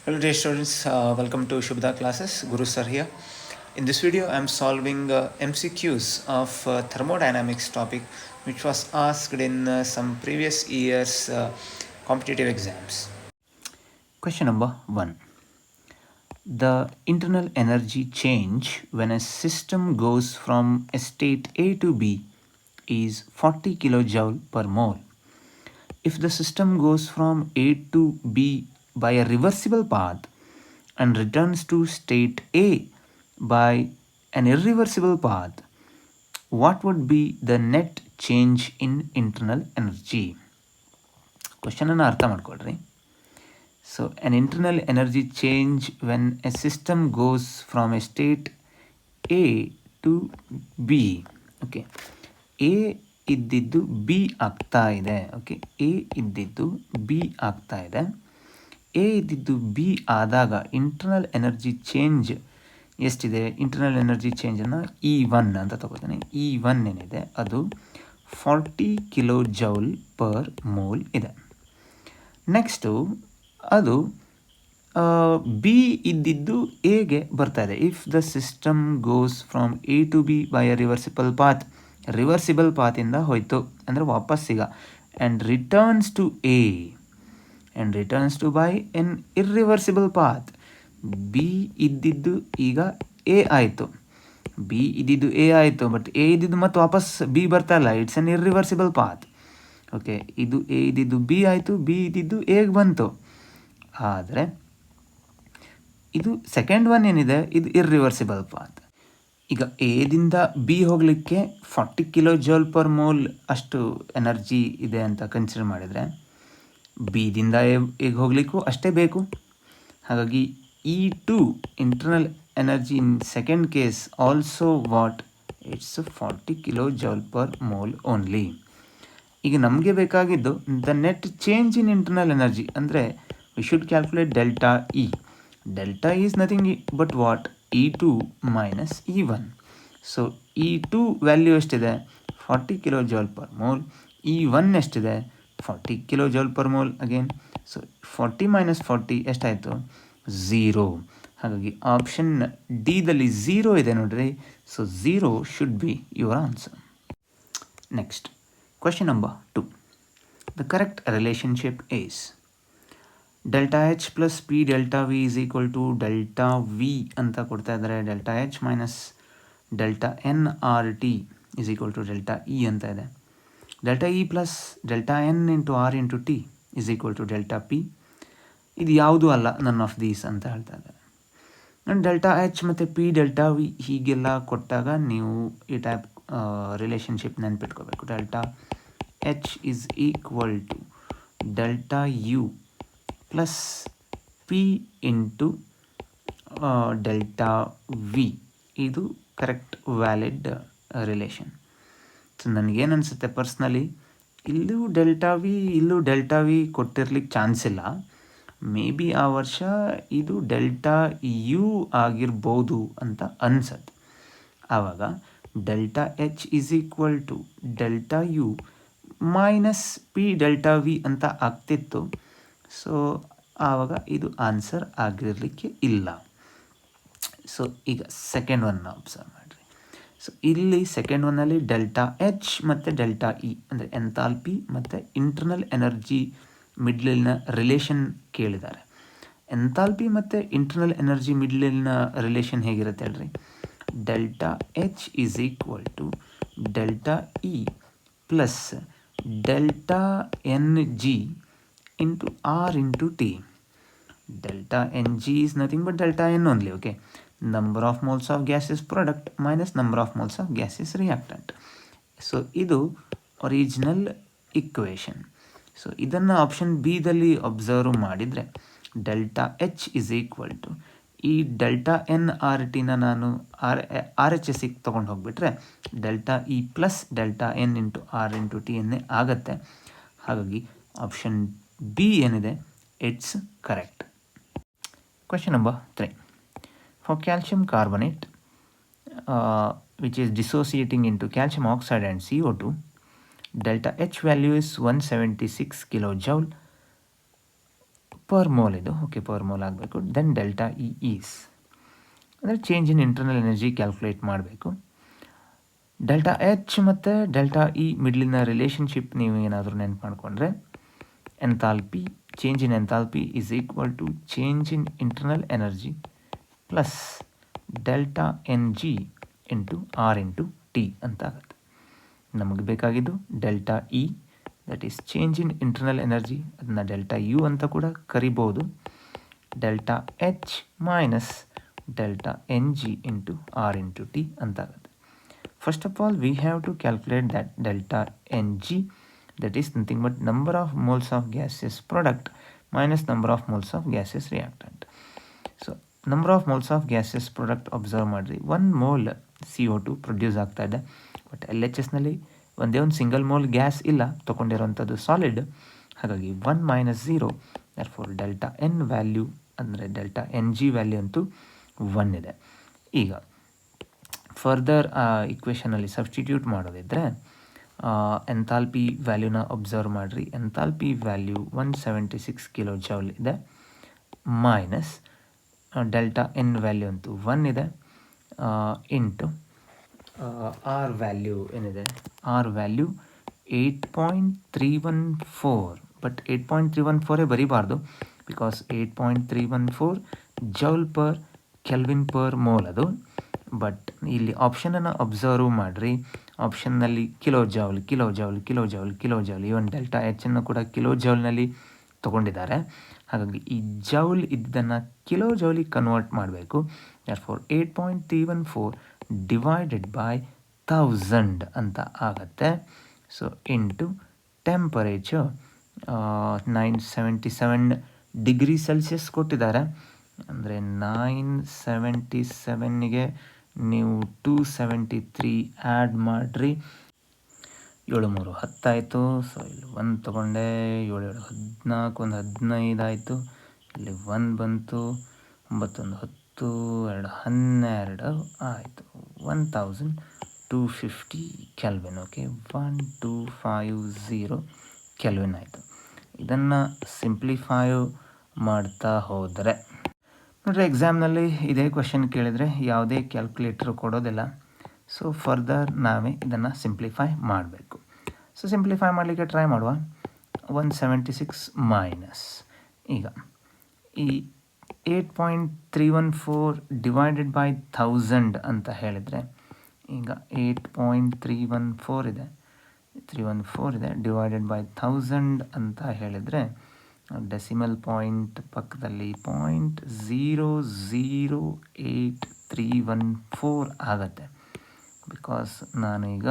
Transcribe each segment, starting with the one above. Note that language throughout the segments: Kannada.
Hello dear students, welcome to Shubhda classes. Guru sir here. In this video I am solving MCQs of thermodynamics topic which was asked in some previous years competitive exams. Question number 1. The internal energy change when a system goes from a state A to B is 40 kilojoule per mole. If the system goes from A to B by a reversible path and returns to state A by an irreversible path, what would be the net change in internal energy? Question ಅನ್ನು ಅರ್ಥ ಮಾಡ್ಕೊಳ್ರಿ. So an internal energy change when a system goes from a state A to B. Okay, A ಇದ್ದಿದ್ದು B ಆಗ್ತಾ ಇದೆ. ಓಕೆ, A ಇದ್ದಿದ್ದು B ಆಗ್ತಾ ಇದೆ. ಎ ಇದ್ದಿದ್ದು ಬಿ ಆದಾಗ ಇಂಟರ್ನಲ್ ಎನರ್ಜಿ ಚೇಂಜ್ ಎಷ್ಟಿದೆ? ಇಂಟರ್ನಲ್ ಎನರ್ಜಿ ಚೇಂಜನ್ನು E1 ಅಂತ ತಗೋತಾನೆ. E1 ಏನಿದೆ ಅದು 40 ಕಿಲೋ ಜೌಲ್ ಪರ್ ಮೋಲ್ ಇದೆ. ನೆಕ್ಸ್ಟು ಅದು ಬಿ ಇದ್ದಿದ್ದು ಎಗೆ ಬರ್ತಾ ಇದೆ. If the system goes from A to B by a reversible ಪಾತಿಂದ ಹೋಯ್ತು ಅಂದರೆ ವಾಪಸ್ಸೀಗ and returns to A and returns to by an irreversible path. B ಇದ್ದಿದ್ದು ಈಗ ಎ ಆಯಿತು, ಬಿ ಇದ್ದಿದ್ದು ಎ ಆಯಿತು, ಬಟ್ ಎ ಇದ್ದಿದ್ದು ಮತ್ತು ವಾಪಸ್ ಬಿ ಬರ್ತಾ ಇಲ್ಲ. It's an irreversible path. Okay, ಇದು ಎ ಇದ್ದಿದ್ದು ಬಿ ಆಯಿತು, ಬಿ ಇದ್ದಿದ್ದು ಎಗೆ ಬಂತು. ಆದರೆ ಇದು ಸೆಕೆಂಡ್ ಒನ್ ಏನಿದೆ ಇದು ಇರ್ರಿವರ್ಸಿಬಲ್ ಪಾತ್. ಈಗ ಎದಿಂದ ಬಿ ಹೋಗಲಿಕ್ಕೆ 40 ಕಿಲೋ ಜೌಲ್ ಪರ್ ಮೋಲ್ ಅಷ್ಟು ಎನರ್ಜಿ ಇದೆ ಅಂತ ಕನ್ಸಿಡರ್ ಮಾಡಿದರೆ ಬಿದಿಂದ ಎಗೆ ಹೋಗಲಿಕ್ಕೂ ಅಷ್ಟೇ ಬೇಕು. ಹಾಗಾಗಿ E2 internal energy in second case also what? It's 40 kilo joule per mole only. ಈಗ ನಮಗೆ ಬೇಕಾಗಿದ್ದು the net change in internal energy ಅಂದರೆ we should calculate delta E. Delta is nothing but what? E2 minus E1. So E2 value ಎಷ್ಟಿದೆ? 40 kilo joule per mole. E1 ಎಷ್ಟಿದೆ? 40 kilo joule per mole again. So 40 minus 40 ಎಷ್ಟಾಯಿತು? 0. ಹಾಗಾಗಿ ಆಪ್ಷನ್ ಡಿದಲ್ಲಿ 0 ಇದೆ ನೋಡ್ರಿ. So 0 should be your answer. Next question number 2. The correct relationship is delta H plus P delta V is equal to delta V ಅಂತ ಕೊಡ್ತಾ ಇದ್ದಾರೆ. Delta H minus delta N R T is equal to delta E ಅಂತ ಇದೆ. Delta E plus delta N into R into T is equal to delta P. ಇದು ಯಾವುದೂ ಅಲ್ಲ, ನನ್ ಆಫ್ ದೀಸ್ ಅಂತ ಹೇಳ್ತಾ ಇದ್ದಾರೆ. ಡೆಲ್ಟಾ ಎಚ್ ಮತ್ತು ಪಿ ಡೆಲ್ಟಾ ವಿ ಹೀಗೆಲ್ಲ ಕೊಟ್ಟಾಗ ನೀವು ಈ ಟೈಪ್ ರಿಲೇಷನ್ಶಿಪ್ ನೆನ್ಪಿಟ್ಕೋಬೇಕು. Delta H is equal to delta U plus P into delta V. ಇದು ಕರೆಕ್ಟ್ ವ್ಯಾಲಿಡ್ ರಿಲೇಷನ್. ಸೊ ನನಗೇನು ಅನಿಸುತ್ತೆ ಪರ್ಸ್ನಲಿ, ಇಲ್ಲೂ ಡೆಲ್ಟಾ ವಿ ಕೊಟ್ಟಿರ್ಲಿಕ್ಕೆ ಚಾನ್ಸ್ ಇಲ್ಲ. ಮೇ ಬಿ ಆ ವರ್ಷ ಇದು ಡೆಲ್ಟಾ ಯು ಆಗಿರ್ಬೋದು ಅಂತ ಅನ್ಸತ್ತೆ. ಆವಾಗ delta H is equal to delta U minus P delta V ಅಂತ ಆಗ್ತಿತ್ತು. ಸೊ ಆವಾಗ ಇದು ಆನ್ಸರ್ ಆಗಿರಲಿಕ್ಕೆ ಇಲ್ಲ. ಸೊ ಈಗ ಸೆಕೆಂಡ್ ಒನ್ ಅಬ್ಸರ್ವ್ ಮಾಡಿರಿ. ಸೊ ಇಲ್ಲಿ ಸೆಕೆಂಡ್ ಒನ್ನಲ್ಲಿ ಡೆಲ್ಟಾ ಎಚ್ ಮತ್ತು ಡೆಲ್ಟಾ ಇ ಅಂದರೆ ಎಂಥಾಲ್ಪಿ ಮತ್ತು ಇಂಟರ್ನಲ್ ಎನರ್ಜಿ ಮಿಡ್ಲಿನ ರಿಲೇಷನ್ ಕೇಳಿದ್ದಾರೆ. ಎಂಥಾಲ್ಪಿ ಮತ್ತು ಇಂಟರ್ನಲ್ ಎನರ್ಜಿ ಮಿಡ್ಲಿನ ರಿಲೇಷನ್ ಹೇಗಿರುತ್ತೆ ಹೇಳ್ರಿ? Delta H is equal to delta E plus delta N G into R into T. Delta N G is nothing but delta N only. Okay, number of moles of gas is product minus number of moles of gas is reactant. So ಇದು ಒರಿಜಿನಲ್ ಇಕ್ವೇಷನ್. ಸೊ ಇದನ್ನು ಆಪ್ಷನ್ ಬಿದಲ್ಲಿ ಅಬ್ಸರ್ವ್ ಮಾಡಿದರೆ delta H is equal to ಈ ಡೆಲ್ಟಾ ಎನ್ ಆರ್ ಟಿನ ನಾನು ಆರ್ ಎಚ್ ಎಸ್ಸಿಗೆ ತೊಗೊಂಡು ಹೋಗಿಬಿಟ್ರೆ delta E plus delta N into R into T ಎನ್ನೇ ಆಗುತ್ತೆ. ಹಾಗಾಗಿ ಆಪ್ಷನ್ ಬಿ ಏನಿದೆ it's correct. Question number 3. For calcium carbonate, which is dissociating into calcium oxide and CO2, delta H value is 176 kilojoule per mole ಇದು, ಓಕೆ, ಪರ್ ಮೋಲ್ ಆಗಬೇಕು. ದೆನ್ ಡೆಲ್ಟಾ ಇ ಈಸ್ ಅಂದರೆ change in internal energy calculate ಮಾಡಬೇಕು. ಡೆಲ್ಟಾ ಎಚ್ ಮತ್ತು ಡೆಲ್ಟಾ ಇ ಮಿಡ್ಲಿನ ರಿಲೇಷನ್ಶಿಪ್ ನೀವು ಏನಾದರೂ ನೆನ್ಪು ಮಾಡಿಕೊಂಡ್ರೆ, enthalpy, change in enthalpy is equal to change in internal energy plus delta N G into R into T ಅಂತ ಆಗುತ್ತೆ. ನಮಗೆ ಬೇಕಾಗಿದ್ದು delta E, that is change in internal energy, ಅದನ್ನು ಡೆಲ್ಟಾ ಯು ಅಂತ ಕೂಡ ಕರಿಬೋದು. Delta H minus delta N G into R into T ಅಂತ ಆಗುತ್ತೆ. First of all, we have to calculate that delta Ng, that is nothing but number of moles of gaseous product minus number of moles of gaseous reactant. So, number of moles of gaseous product observe ಮಾಡ್ರಿ. 1 mole CO2 ಪ್ರೊಡ್ಯೂಸ್ ಆಗ್ತಾ ಇದೆ, ಬಟ್ LHS ನಲ್ಲಿ ಒಂದೇ ಒಂದು ಸಿಂಗಲ್ ಮೋಲ್ ಗ್ಯಾಸ್ ಇಲ್ಲ, ತೊಗೊಂಡಿರೋಂಥದ್ದು ಸಾಲಿಡ್. ಹಾಗಾಗಿ 1 minus 0, therefore delta N value ಅಂದರೆ ಡೆಲ್ಟಾ ಎನ್ ಜಿ ವ್ಯಾಲ್ಯೂ ಅಂತೂ 1 ಇದೆ. ಈಗ ಫರ್ದರ್ ಇಕ್ವೇಷನಲ್ಲಿ ಸಬ್ಸ್ಟಿಟ್ಯೂಟ್ ಮಾಡೋದಿದ್ದರೆ ಎಂಥಾಲ್ಪಿ ವ್ಯಾಲ್ಯೂನ ಒಬ್ಸರ್ವ್ ಮಾಡಿರಿ. ಎಂಥಾಲ್ಪಿ ವ್ಯಾಲ್ಯೂ 176 ಕಿಲೋ ಜೌಲ್ ಇದೆ, ಮೈನಸ್ ಡೆಲ್ಟಾ ಎನ್ ವ್ಯಾಲ್ಯೂ ಅಂತೂ 1 ಇದೆ, ಇಂಟು ಆರ್ ವ್ಯಾಲ್ಯೂ ಏನಿದೆ, ಆರ್ ವ್ಯಾಲ್ಯೂ 8.314. ಬಟ್ 8.314 ಬರೀಬಾರ್ದು, because 8.314 joule per kelvin per mole ಅದು. ಬಟ್ ಇಲ್ಲಿ ಆಪ್ಷನನ್ನು ಅಬ್ಸರ್ವ್ ಮಾಡಿರಿ. ಆಪ್ಷನ್ನಲ್ಲಿ kilojoule, kilojoule, kilojoule, kilo joule, ಇವನ್ ಡೆಲ್ಟಾ ಎಚನ್ನು ಕೂಡ ಕಿಲೋ ಜೌಲ್ನಲ್ಲಿ ತೊಗೊಂಡಿದ್ದಾರೆ. ಹಾಗಾಗಿ ಈ ಜೌಲ್ ಇದನ್ನು ಕಿಲೋ ಜೌಲಿಗೆ ಕನ್ವರ್ಟ್ ಮಾಡಬೇಕು. therefore 8.314 ಡಿವೈಡೆಡ್ ಬೈ 1000 ಅಂತ ಆಗುತ್ತೆ. So into temperature 977 degree Celsius ಕೊಟ್ಟಿದ್ದಾರೆ. ಅಂದರೆ 977ಗೆ ನೀವು 273 ಆ್ಯಡ್ ಮಾಡಿರಿ. 7 3 10 ಆಯಿತು. ಸೊ ಇಲ್ಲಿ 1 ತೊಗೊಂಡೆ, 7 7 14, 1 15 ಆಯಿತು. ಇಲ್ಲಿ 1 ಬಂತು, 9 1 10, 2 12 ಆಯಿತು. 1250 ಕೆಲ್ವಿನ್, ಓಕೆ, 1250 ಕೆಲ್ವಿನ್ ಆಯಿತು. ಇದನ್ನು ಸಿಂಪ್ಲಿಫೈ ಮಾಡ್ತಾ ಹೋದರೆ ನೋಡ್ರಿ, ಎಕ್ಸಾಮ್ನಲ್ಲಿ ಇದೇ ಕ್ವೆಶನ್ ಕೇಳಿದರೆ ಯಾವುದೇ ಕ್ಯಾಲ್ಕುಲೇಟರ್ ಕೊಡೋದಿಲ್ಲ. ಸೊ ಫರ್ದರ್ ನಾವೇ ಇದನ್ನು ಸಿಂಪ್ಲಿಫೈ ಮಾಡಬೇಕು. ಸೊ ಸಿಂಪ್ಲಿಫೈ ಮಾಡಲಿಕ್ಕೆ ಟ್ರೈ ಮಾಡುವ. 176 ಮೈನಸ್, ಈಗ ಈ 8.314 ಡಿವೈಡೆಡ್ ಬೈ 1000 ಅಂತ ಹೇಳಿದರೆ, ಈಗ 8.314 ಇದೆ, 314 ಇದೆ, ಡಿವೈಡೆಡ್ ಬೈ 1000 ಅಂತ ಹೇಳಿದರೆ ಡೆಸಿಮಲ್ ಪಾಯಿಂಟ್ ಪಕ್ಕದಲ್ಲಿ 0.008314 ಆಗುತ್ತೆ. ಬಿಕಾಸ್ ನಾನು ಈಗ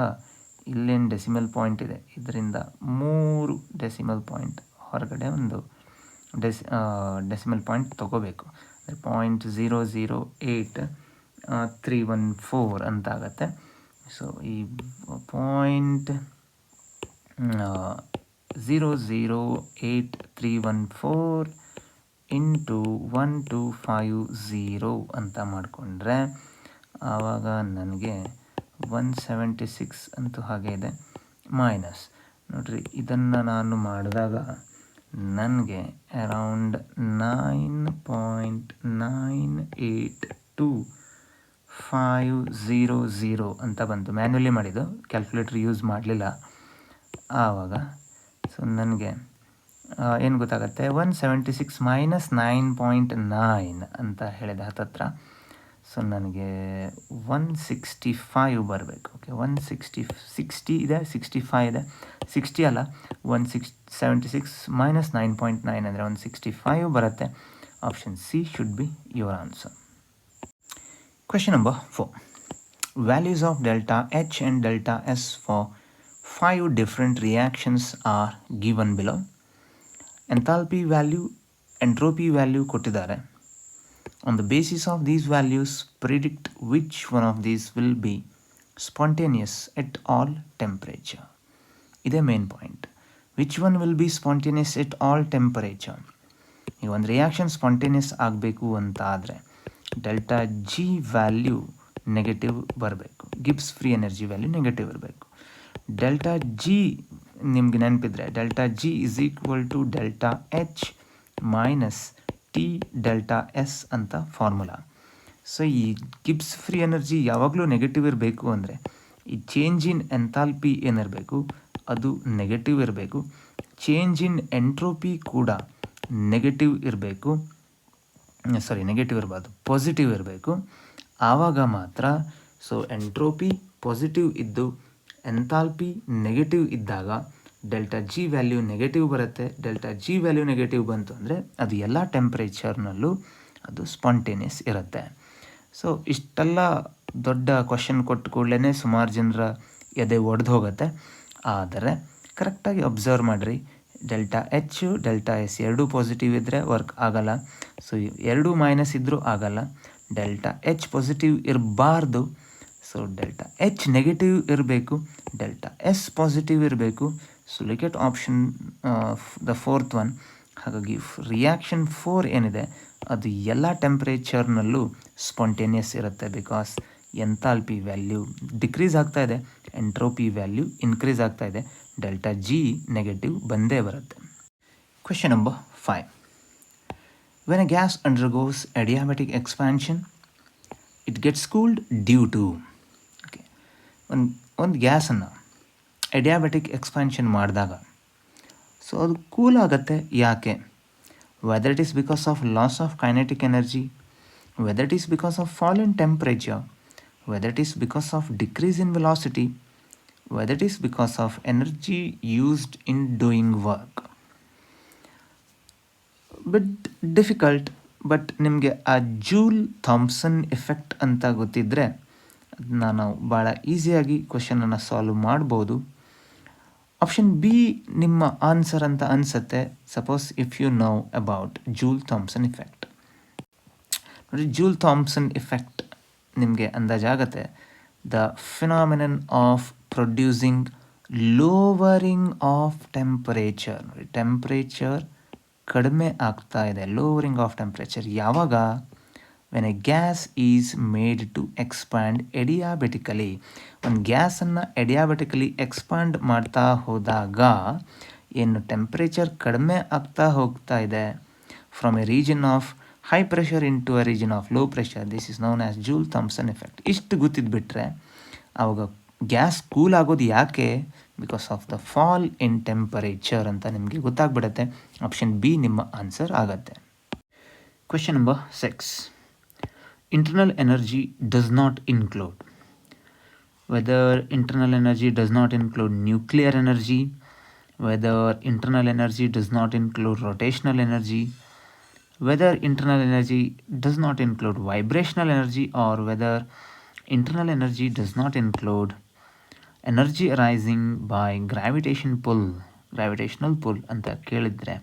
ಇಲ್ಲೇನು ಡೆಸಿಮಲ್ ಪಾಯಿಂಟ್ ಇದೆ, ಇದರಿಂದ 3 ಡೆಸಿಮಲ್ ಪಾಯಿಂಟ್ ಹೊರಗಡೆ ಒಂದು ಡೆಸಿಮಲ್ ಪಾಯಿಂಟ್ ತೊಗೋಬೇಕು. 0.008 ಅಂತ ಆಗುತ್ತೆ. ಸೊ ಈ ಪಾಯಿಂಟ್ 0.08314 ಇಂಟು 1250 ಅಂತ ಮಾಡಿಕೊಂಡ್ರೆ ಆವಾಗ ನನಗೆ 176 ಅಂತೂ ಹಾಗೆ ಇದೆ, ಮೈನಸ್ ನೋಡ್ರಿ, ಇದನ್ನು ನಾನು ಮಾಡಿದಾಗ ನನಗೆ ಅರೌಂಡ್ 9.98250 ಅಂತ ಬಂತು. ಮ್ಯಾನ್ಯುಲಿ ಮಾಡಿದ್ದು, ಕ್ಯಾಲ್ಕುಲೇಟರ್ ಯೂಸ್ ಮಾಡಲಿಲ್ಲ ಆವಾಗ. ಸೊ ನನಗೆ ಏನು ಗೊತ್ತಾಗುತ್ತೆ, 176 ಮೈನಸ್ 9.9 ಅಂತ ಹೇಳಿದೆ ಹತ್ತತ್ರ. ಸೊ ನನಗೆ 165 ಬರಬೇಕು. ಓಕೆ, 60 ಇದೆ, 65 ಇದೆ, 60 ಅಲ್ಲ, 176 ಮೈನಸ್ 9.9 ಅಂದರೆ 165 ಬರುತ್ತೆ. Option C should be your answer. Question number 4. Values of delta H and delta S for 5 different reactions are given below. Enthalpy value, entropy value ಕೊಟ್ಟಿದ್ದಾರೆ. On the basis of these values, predict which one of these will be spontaneous at all temperature. ಇದೇ main point. Which one will be spontaneous at all temperature. ಈಗ ಒಂದು ರಿಯಾಕ್ಷನ್ ಸ್ಪಾಂಟೇನಿಯಸ್ ಆಗಬೇಕು ಅಂತ ಆದರೆ ಡೆಲ್ಟಾ ಜಿ ವ್ಯಾಲ್ಯೂ ನೆಗೆಟಿವ್ ಬರಬೇಕು, Gibbs free energy value negative ಇರಬೇಕು. ಡೆಲ್ಟಾ ಜಿ ನಿಮ್ಗೆ ನೆನಪಿದ್ರೆ delta G is equal to delta H minus T delta S ಅಂತ ಫಾರ್ಮುಲಾ. ಸೊ ಈ ಗಿಬ್ಸ್ ಫ್ರೀ ಎನರ್ಜಿ ಯಾವಾಗಲೂ ನೆಗೆಟಿವ್ ಇರಬೇಕು ಅಂದರೆ ಈ ಚೇಂಜ್ ಇನ್ ಎಂಥಾಲ್ಪಿ ಏನಿರಬೇಕು ಅದು ನೆಗೆಟಿವ್ ಇರಬೇಕು. ಚೇಂಜ್ ಇನ್ ಎಂಟ್ರೋಪಿ ಕೂಡ ನೆಗೆಟಿವ್ ಇರಬೇಕು, ನೆಗೆಟಿವ್ ಇರಬಾರ್ದು, ಪಾಸಿಟಿವ್ ಇರಬೇಕು. ಆವಾಗ ಮಾತ್ರ ಸೊ ಎಂಟ್ರೋಪಿ ಪಾಸಿಟಿವ್ ಇದ್ದು ಎಂಥಾಲ್ಪಿ ನೆಗೆಟಿವ್ ಇದ್ದಾಗ ಡೆಲ್ಟಾ ಜಿ ವ್ಯಾಲ್ಯೂ ನೆಗೆಟಿವ್ ಬರುತ್ತೆ. ಡೆಲ್ಟಾ ಜಿ ವ್ಯಾಲ್ಯೂ ನೆಗೆಟಿವ್ ಬಂತು ಅಂದರೆ ಅದು ಎಲ್ಲ ಟೆಂಪ್ರೇಚರ್ನಲ್ಲೂ ಅದು ಸ್ಪಾಂಟೇನಿಯಸ್ ಇರುತ್ತೆ. ಸೊ ಇಷ್ಟೆಲ್ಲ ದೊಡ್ಡ ಕ್ವಶನ್ ಕೊಟ್ಟು ಕೂಡಲೇ ಸುಮಾರು ಜನರ ಎದೆ ಒಡೆದು ಹೋಗುತ್ತೆ. ಆದರೆ ಕರೆಕ್ಟಾಗಿ ಅಬ್ಸರ್ವ್ ಮಾಡಿರಿ, ಡೆಲ್ಟಾ ಎಚ್ ಡೆಲ್ಟಾ ಎಸ್ ಎರಡೂ ಪಾಸಿಟಿವ್ ಇದ್ದರೆ ವರ್ಕ್ ಆಗಲ್ಲ. ಸೊ ಎರಡೂ ಮೈನಸ್ ಇದ್ದರೂ ಆಗಲ್ಲ. ಡೆಲ್ಟಾ ಎಚ್ ಪಾಸಿಟಿವ್ ಇರಬಾರ್ದು, ಸೊ ಡೆಲ್ಟಾ ಎಚ್ ನೆಗೆಟಿವ್ ಇರಬೇಕು, ಡೆಲ್ಟಾ ಎಸ್ ಪಾಸಿಟಿವ್ ಇರಬೇಕು. So look at option the fourth one. ಹಾಗಾಗಿ ರಿಯಾಕ್ಷನ್ 4 ಏನಿದೆ ಅದು ಎಲ್ಲ ಟೆಂಪ್ರೇಚರ್ನಲ್ಲೂ ಸ್ಪಾಂಟೇನಿಯಸ್ ಇರುತ್ತೆ. ಬಿಕಾಸ್ ಎಂಥಾಲ್ಪಿ ವ್ಯಾಲ್ಯೂ ಡಿಕ್ರೀಸ್ ಆಗ್ತಾ ಇದೆ, ಎಂಟ್ರೋಪಿ ವ್ಯಾಲ್ಯೂ ಇನ್ಕ್ರೀಸ್ ಆಗ್ತಾ ಇದೆ, ಡೆಲ್ಟಾ ಜಿ ನೆಗೆಟಿವ್ ಬಂದೇ ಬರುತ್ತೆ. Question number 5. When a gas undergoes adiabatic expansion, it gets cooled due to. Okay. ಒಂದು ಗ್ಯಾಸನ್ನು ಅಡಿಯಾಬೆಟಿಕ್ ಎಕ್ಸ್ಪ್ಯಾನ್ಷನ್ ಮಾಡಿದಾಗ ಸೊ ಅದು ಕೂಲ್ ಆಗುತ್ತೆ. ಯಾಕೆ? Whether it is because of loss of kinetic energy, whether it is because of fall in temperature, whether it is because of decrease in velocity, whether it is because of energy used in doing work. Bit difficult, but ನಿಮಗೆ ಆ ಜೂಲ್ ಥಾಮ್ಸನ್ ಎಫೆಕ್ಟ್ ಅಂತ ಗೊತ್ತಿದ್ದರೆ ಅದನ್ನ ನಾವು ಭಾಳ ಈಸಿಯಾಗಿ ಕ್ವಶನನ್ನು ಸಾಲ್ವ್ ಮಾಡ್ಬೋದು. ಆಪ್ಷನ್ ಬಿ ನಿಮ್ಮ ಆನ್ಸರ್ ಅಂತ ಅನಿಸುತ್ತೆ. Suppose if you know about Joule Thomson effect. ನೋಡಿ, ಜೂಲ್ ಥಾಮ್ಸನ್ ಇಫೆಕ್ಟ್ ನಿಮಗೆ ಅಂದಾಜಾಗತ್ತೆ. The phenomenon of producing lowering of temperature. ನೋಡಿ, ಟೆಂಪ್ರೇಚರ್ ಕಡಿಮೆ ಆಗ್ತಾ ಇದೆ, ಲೋವರಿಂಗ್ ಆಫ್ ಟೆಂಪ್ರೇಚರ್. ಯಾವಾಗ? When a gas is made to expand adiabatically. ಒಂದು ಗ್ಯಾಸನ್ನು ಎಡಿಯಾಬೆಟಿಕಲಿ ಎಕ್ಸ್ಪಾಂಡ್ ಮಾಡ್ತಾ ಹೋದಾಗ ಏನು ಟೆಂಪ್ರೇಚರ್ ಕಡಿಮೆ ಆಗ್ತಾ ಹೋಗ್ತಾ ಇದೆ, from a region of high pressure into a region of low pressure. This is known as Joule Thomson effect. ಇಷ್ಟು ಗೊತ್ತಿದ್ಬಿಟ್ರೆ ಆವಾಗ ಗ್ಯಾಸ್ ಕೂಲ್ ಆಗೋದು ಯಾಕೆ? Because of the fall in temperature ಅಂತ ನಿಮಗೆ ಗೊತ್ತಾಗ್ಬಿಡುತ್ತೆ. ಆಪ್ಷನ್ ಬಿ ನಿಮ್ಮ ಆನ್ಸರ್ ಆಗತ್ತೆ. Question number 6. Internal energy does not include. Whether internal energy does not include nuclear energy, whether internal energy does not include rotational energy, whether internal energy does not include vibrational energy, or whether internal energy does not include energy arising by gravitational pull ಅಂತ ಕೇಳಿದರೆ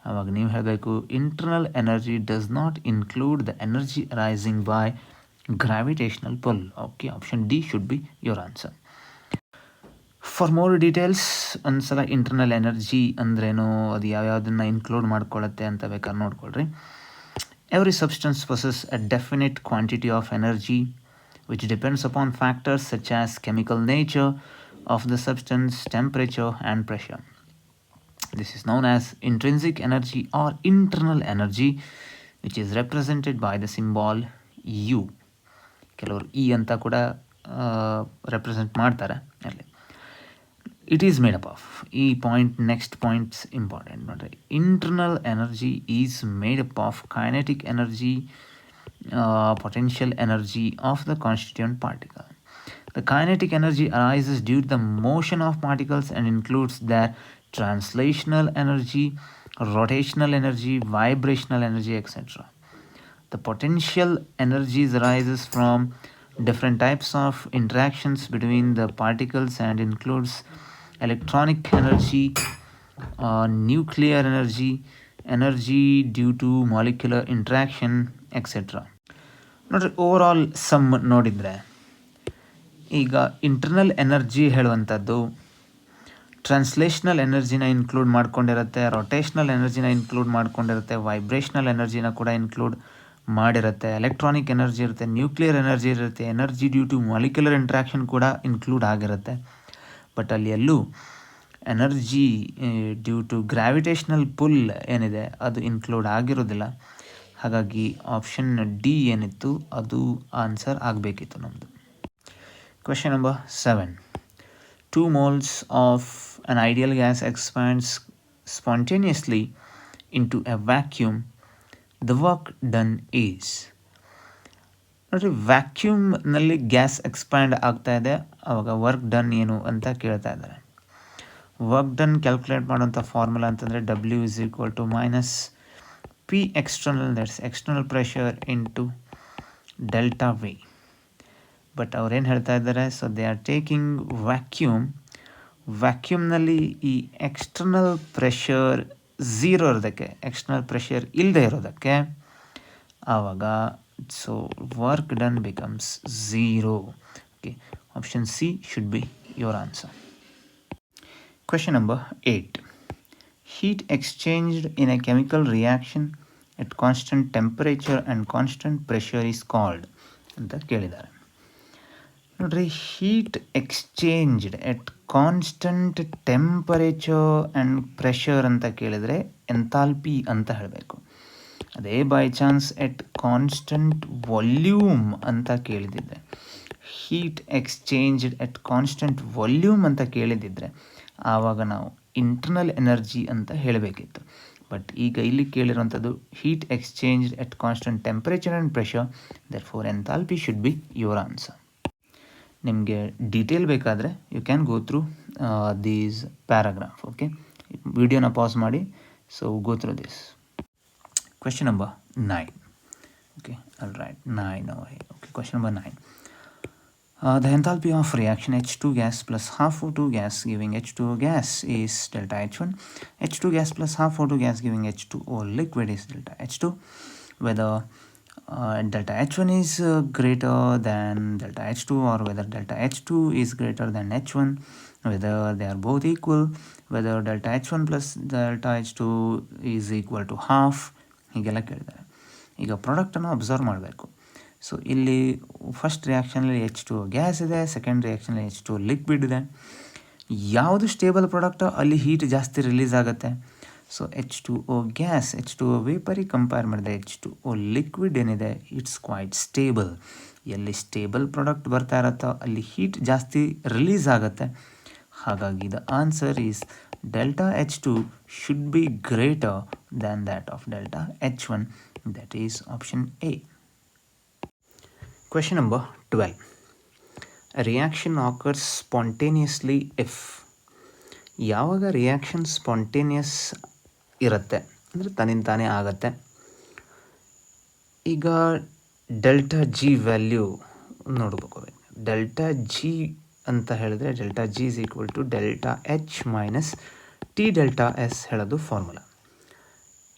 ಆವಾಗ ನೀವು ಹೇಳಬೇಕು internal energy does not include the energy arising by gravitational pull. Okay, option D should be your answer. For more details ಒಂದ್ಸಲ ಇಂಟರ್ನಲ್ ಎನರ್ಜಿ ಅಂದ್ರೇನು, ಅದು ಯಾವ್ಯಾವುದನ್ನು ಇನ್ಕ್ಲೂಡ್ ಮಾಡ್ಕೊಳ್ಳುತ್ತೆ ಅಂತ ಬೇಕಾದ್ರೆ ನೋಡ್ಕೊಳ್ರಿ. Every substance possess a definite quantity of energy which depends upon factors such as chemical nature of the substance, temperature and pressure. This is known as intrinsic energy or internal energy, which is represented by the symbol U. ಕೆಲವರು ಇ ಅಂತ ಕೂಡ ರೆಪ್ರೆಸೆಂಟ್ ಮಾಡ್ತಾರೆ ಅಲ್ಲಿ. It is made up of, ಈ ಪಾಯಿಂಟ್ ನೆಕ್ಸ್ಟ್ ಪಾಯಿಂಟ್ಸ್ ಇಂಪಾರ್ಟೆಂಟ್ ನೋಡ್ರಿ. Internal energy is made up of kinetic energy, potential energy of the constituent particle. The kinetic energy arises due to the motion of particles and includes their translational energy, rotational energy, vibrational energy, etc. The potential energies arises from different types of interactions between the particles and includes electronic energy, nuclear energy, energy due to molecular interaction, etc. ನೋಡ್ರಿ, ಓವರ್ ಆಲ್ ಸಮ್ ನೋಡಿದರೆ ಈಗ ಇಂಟರ್ನಲ್ ಎನರ್ಜಿ ಹೇಳುವಂಥದ್ದು ಟ್ರಾನ್ಸ್ಲೇಷನಲ್ ಎನರ್ಜಿನ ಇನ್ಕ್ಲೂಡ್ ಮಾಡ್ಕೊಂಡಿರುತ್ತೆ, ರೊಟೇಷ್ನಲ್ ಎನರ್ಜಿನ ಇನ್ಕ್ಲೂಡ್ ಮಾಡ್ಕೊಂಡಿರುತ್ತೆ, ವೈಬ್ರೇಷ್ನಲ್ ಎನರ್ಜಿನ ಕೂಡ ಇನ್ಕ್ಲೂಡ್ ಮಾಡಿರುತ್ತೆ, ಎಲೆಕ್ಟ್ರಾನಿಕ್ ಎನರ್ಜಿ ಇರುತ್ತೆ, ನ್ಯೂಕ್ಲಿಯರ್ ಎನರ್ಜಿ ಇರುತ್ತೆ, energy due to molecular interaction ಕೂಡ ಇನ್ಕ್ಲೂಡ್ ಆಗಿರುತ್ತೆ. ಬಟ್ ಅಲ್ಲಿ ಎಲ್ಲೂ energy due to gravitational pull ಏನಿದೆ ಅದು ಇನ್ಕ್ಲೂಡ್ ಆಗಿರೋದಿಲ್ಲ. ಹಾಗಾಗಿ ಆಪ್ಷನ್ ಡಿ ಏನಿತ್ತು ಅದು ಆನ್ಸರ್ ಆಗಬೇಕಿತ್ತು ನಮ್ಮದು. Question number 7. 2 moles of an ideal gas expands spontaneously into a vacuum. The work done is. ನೋಡಿರಿ, ವ್ಯಾಕ್ಯೂಮ್ನಲ್ಲಿ ಗ್ಯಾಸ್ ಎಕ್ಸ್ಪ್ಯಾಂಡ್ ಆಗ್ತಾ ಇದೆ, ಆವಾಗ ವರ್ಕ್ ಡನ್ ಏನು ಅಂತ ಕೇಳ್ತಾ ಇದ್ದಾರೆ. ವರ್ಕ್ ಡನ್ ಕ್ಯಾಲ್ಕುಲೇಟ್ ಮಾಡೋಂಥ ಫಾರ್ಮುಲಾ ಅಂತಂದರೆ W = P external, that's external pressure into delta V. But ಅವ್ರೇನು ಹೇಳ್ತಾ ಇದ್ದಾರೆ, ಸೊ ದೇ ಆರ್ ಟೇಕಿಂಗ್ ವ್ಯಾಕ್ಯೂಮ್ನಲ್ಲಿ ಈ ಎಕ್ಸ್ಟರ್ನಲ್ ಪ್ರೆಷರ್ 0 ಇರೋದಕ್ಕೆ, ಎಕ್ಸ್ಟರ್ನಲ್ ಪ್ರೆಷರ್ ಇಲ್ಲದೆ ಇರೋದಕ್ಕೆ ಆವಾಗ so work done becomes 0. Okay, option C should be your answer. Question number 8. Heat exchanged in a chemical reaction at constant temperature and constant pressure is called ಅಂತ ಕೇಳಿದ್ದಾರೆ. ನೋಡ್ರಿ, heat exchanged at constant temperature and pressure ಅಂತ ಕೇಳಿದರೆ ಎಂಥಾಲ್ಪಿ ಅಂತ ಹೇಳಬೇಕು. ಅದೇ by chance at constant volume ಅಂತ ಕೇಳಿದಿದ್ರೆ, heat exchanged at constant volume ಅಂತ ಕೇಳಿದಿದ್ರೆ ಆವಾಗ ನಾವು ಇಂಟರ್ನಲ್ ಎನರ್ಜಿ ಅಂತ ಹೇಳಬೇಕಿತ್ತು. ಬಟ್ ಈಗ ಇಲ್ಲಿ ಕೇಳಿರೋಂಥದ್ದು heat exchanged at constant temperature and pressure, therefore enthalpy should be your answer. ನಿಮಗೆ ಡೀಟೇಲ್ ಬೇಕಾದರೆ you can go through these paragraph. Okay, ವಿಡಿಯೋನ ಪಾಸ್ ಮಾಡಿ, so go through this. Question number 9. Okay, all right, 9 over here. Okay, question number 9. The enthalpy of reaction H2 gas plus half O2 gas giving H2O gas is delta H1. H2 gas plus half O2 gas giving H2O liquid is delta H2. Whether delta H1 is greater than delta H2, or whether delta H2 is greater than H1, whether they are both equal, whether delta H1 plus delta H2 is equal to half, ಹೀಗೆಲ್ಲ ಕೇಳಿದ್ದಾರೆ. ಈಗ ಪ್ರಾಡಕ್ಟನ್ನು ಅಬ್ಸರ್ವ್ ಮಾಡಬೇಕು. ಸೊ ಇಲ್ಲಿ ಫಸ್ಟ್ ರಿಯಾಕ್ಷನಲ್ಲಿ H2O ಗ್ಯಾಸ್ ಇದೆ, ಸೆಕೆಂಡ್ ರಿಯಾಕ್ಷನಲ್ಲಿ H2O ಲಿಕ್ವಿಡ್ ಇದೆ. ಯಾವುದು ಸ್ಟೇಬಲ್ ಪ್ರಾಡಕ್ಟು ಅಲ್ಲಿ ಹೀಟ್ ಜಾಸ್ತಿ ರಿಲೀಸ್ ಆಗುತ್ತೆ. ಸೊ H2O ಗ್ಯಾಸ್ H2O ವೇಪರಿಗೆ ಕಂಪೇರ್ ಮಾಡಿದೆ H2O ಲಿಕ್ವಿಡ್ ಏನಿದೆ ಇಟ್ಸ್ ಕ್ವೈಟ್ ಸ್ಟೇಬಲ್. ಎಲ್ಲಿ ಸ್ಟೇಬಲ್ ಪ್ರಾಡಕ್ಟ್ ಬರ್ತಾ ಇರುತ್ತೋ ಅಲ್ಲಿ ಹೀಟ್ ಜಾಸ್ತಿ ರಿಲೀಸ್ ಆಗುತ್ತೆ. ಹಾಗಾಗಿ the answer is delta H2 should be greater than that of delta H1. That is option A. Question number 12. A reaction occurs spontaneously if. ಯಾವಾಗ ರಿಯಾಕ್ಷನ್ ಸ್ಪಾಂಟೇನಿಯಸ್ ಇರುತ್ತೆ ಅಂದರೆ ತನ್ನಿಂತಾನೇ ಆಗುತ್ತೆ. ಈಗ ಡೆಲ್ಟಾ ಜಿ ವ್ಯಾಲ್ಯೂ ನೋಡ್ಬೇಕು. ಡೆಲ್ಟಾ ಜಿ ಅಂತ ಹೇಳಿದ್ರೆ delta G is equal to delta H minus T delta S ಹೇಳೋದು ಫಾರ್ಮುಲಾ.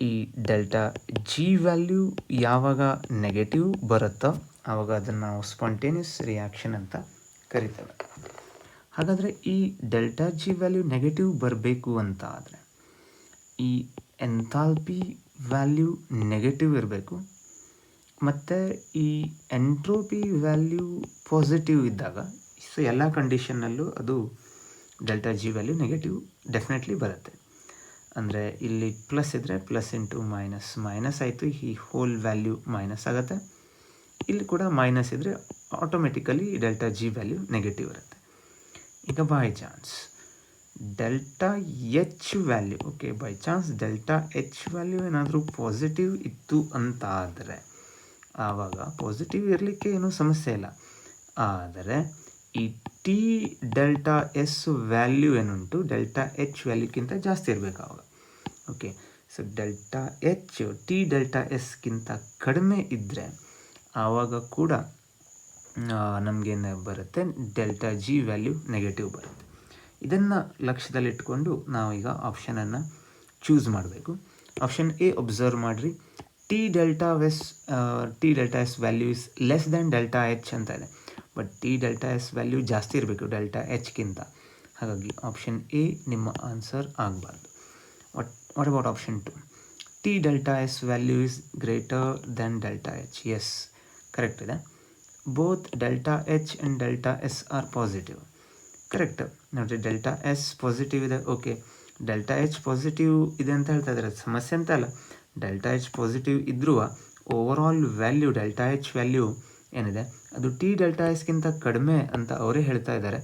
ಈ ಡೆಲ್ಟಾ ಜಿ ವ್ಯಾಲ್ಯೂ ಯಾವಾಗ ನೆಗೆಟಿವ್ ಬರುತ್ತೋ ಆವಾಗ ಅದನ್ನು ನಾವು ಸ್ಪಾಂಟೇನಿಯಸ್ ರಿಯಾಕ್ಷನ್ ಅಂತ ಕರಿತೇವೆ. ಹಾಗಾದರೆ ಈ ಡೆಲ್ಟಾ ಜಿ ವ್ಯಾಲ್ಯೂ ನೆಗೆಟಿವ್ ಬರಬೇಕು ಅಂತ ಆದರೆ ಈ ಎಂಥಾಲ್ಪಿ ವ್ಯಾಲ್ಯೂ ನೆಗೆಟಿವ್ ಇರಬೇಕು, ಮತ್ತು ಈ ಎಂಟ್ರೋಪಿ ವ್ಯಾಲ್ಯೂ ಪಾಸಿಟಿವ್ ಇದ್ದಾಗ, ಸೊ ಎಲ್ಲ ಕಂಡೀಷನ್ನಲ್ಲೂ ಅದು delta G value negative definitely ಬರುತ್ತೆ. ಅಂದರೆ ಇಲ್ಲಿ ಪ್ಲಸ್ ಇದ್ದರೆ ಪ್ಲಸ್ ಇಂಟು ಮೈನಸ್, ಮೈನಸ್ ಆಯಿತು, ಈ ಹೋಲ್ ವ್ಯಾಲ್ಯೂ ಮೈನಸ್ ಆಗುತ್ತೆ. ಇಲ್ಲಿ ಕೂಡ ಮೈನಸ್ ಇದ್ದರೆ automatically delta G value negative ಇರುತ್ತೆ. ಈಗ by chance delta H value, okay, by chance delta H value ಏನಾದರೂ ಪಾಸಿಟಿವ್ ಇತ್ತು ಅಂತ ಆದರೆ ಆವಾಗ ಪಾಸಿಟಿವ್ ಇರಲಿಕ್ಕೆ ಏನೂ ಸಮಸ್ಯೆ ಇಲ್ಲ. ಆದರೆ ಈ ಟಿ ಡೆಲ್ಟಾ ಎಸ್ ವ್ಯಾಲ್ಯೂ ಏನುಂಟು ಡೆಲ್ಟಾ ಎಚ್ ವ್ಯಾಲ್ಯೂಕ್ಕಿಂತ ಜಾಸ್ತಿ ಇರಬೇಕು ಆವಾಗ. Okay, so delta H T delta ಎಸ್ಗಿಂತ ಕಡಿಮೆ ಇದ್ದರೆ ಆವಾಗ ಕೂಡ ನಮಗೇನು ಬರುತ್ತೆ, ಡೆಲ್ಟಾ ಜಿ ವ್ಯಾಲ್ಯೂ ನೆಗೆಟಿವ್ ಬರುತ್ತೆ. ಇದನ್ನು ಲಕ್ಷ್ಯದಲ್ಲಿಟ್ಕೊಂಡು ನಾವು ಈಗ ಆಪ್ಷನನ್ನು ಚೂಸ್ ಮಾಡಬೇಕು. ಆಪ್ಷನ್ ಎ ಒಬ್ಸರ್ವ್ ಮಾಡಿರಿ, T delta S value is less than delta H ಅಂತ ಇದೆ. But T delta S value ಜಾಸ್ತಿ ಇರಬೇಕು ಡೆಲ್ಟಾ ಎಚ್ಗಿಂತ. ಹಾಗಾಗಿ ಆಪ್ಷನ್ ಎ ನಿಮ್ಮ ಆನ್ಸರ್ ಆಗಬಾರ್ದು. What about option 2? T delta S value is greater than delta H. Yes, correct ಇದೆ. Both delta H and delta S are positive. Correct ನೋಡಿರಿ, ಡೆಲ್ಟಾ ಎಸ್ ಪಾಸಿಟಿವ್ ಇದೆ. ಓಕೆ, ಡೆಲ್ಟಾ ಎಚ್ ಪಾಸಿಟಿವ್ ಇದೆ ಅಂತ ಹೇಳ್ತಾ ಇದ್ದಾರೆ, ಸಮಸ್ಯೆ ಅಂತ ಅಲ್ಲ. ಡೆಲ್ಟಾ ಎಚ್ ಪಾಸಿಟಿವ್ ಇದ್ರೂ over all value delta H value ಏನಿದೆ ಅದು ಟಿ ಡೆಲ್ಟಾ ಎಸ್ಗಿಂತ ಕಡಿಮೆ ಅಂತ ಅವರೇ ಹೇಳ್ತಾ ಇದ್ದಾರೆ.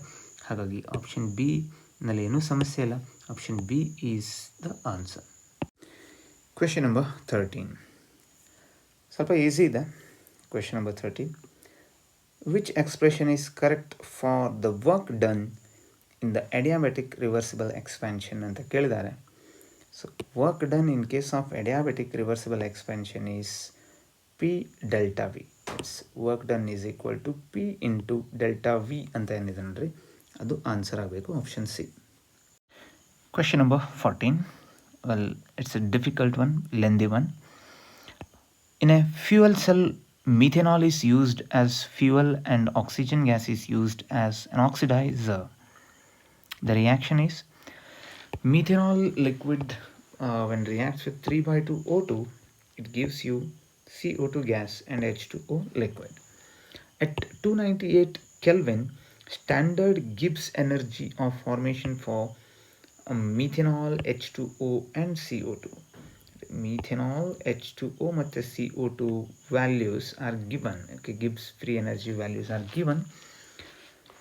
ಹಾಗಾಗಿ ಆಪ್ಷನ್ ಬಿ ನಲ್ಲಿ ಏನೂ ಸಮಸ್ಯೆ ಇಲ್ಲ. Option B is the answer. Question number 13 ಸ್ವಲ್ಪ ಈಸಿ ಇದೆ. Question number 13, which expression is correct for the work done in the adiabatic reversible expansion ಅಂತ ಕೇಳಿದ್ದಾರೆ. So work done in case of adiabatic reversible expansion is P delta V. It's work done is equal to P into delta V ಅಂತ ಏನಿದೆ ನೋಡ್ರಿ, ಅದು ಆನ್ಸರ್ ಆಗಬೇಕು, option C. Question number 14, well, it's a difficult one, lengthy one. In a fuel cell, methanol is used as fuel and oxygen gas is used as an oxidizer. The reaction is methanol liquid when reacts with 3/2 O2, it gives you CO2 gas and H2O liquid. At 298 Kelvin, standard Gibbs energy of formation for methanol, H2O and CO2. Methanol, H2O ಮತ್ತು CO2 values are given. Okay, Gibbs free energy values are given.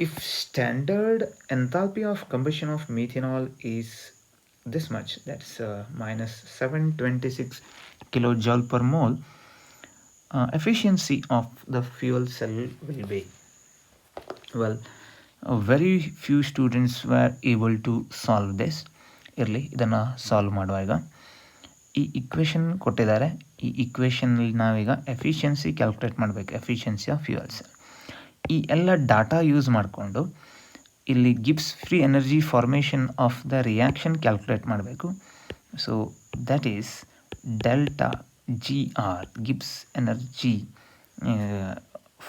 If standard enthalpy of combustion of methanol is this much, that's minus 726 kilojoule per mole, efficiency of the fuel cell will be, well, very few students were able to solve this. ಇರಲಿ, ಇದನ್ನು ಸಾಲ್ವ್ ಮಾಡುವ. ಈಗ ಈ ಇಕ್ವೇಷನ್ ಕೊಟ್ಟಿದ್ದಾರೆ, ಈ ಇಕ್ವೇಷನಲ್ಲಿ ನಾವೀಗ ಎಫಿಷಿಯನ್ಸಿ ಕ್ಯಾಲ್ಕುಲೇಟ್ ಮಾಡಬೇಕು, ಎಫಿಷಿಯನ್ಸಿ ಆಫ್ ಫ್ಯೂಯಲ್ ಸೆಲ್. ಈ ಎಲ್ಲ ಡಾಟಾ ಯೂಸ್ ಮಾಡಿಕೊಂಡು ಇಲ್ಲಿ Gibbs free energy formation of the reaction calculate ಮಾಡಬೇಕು. So that is delta G R, Gibbs energy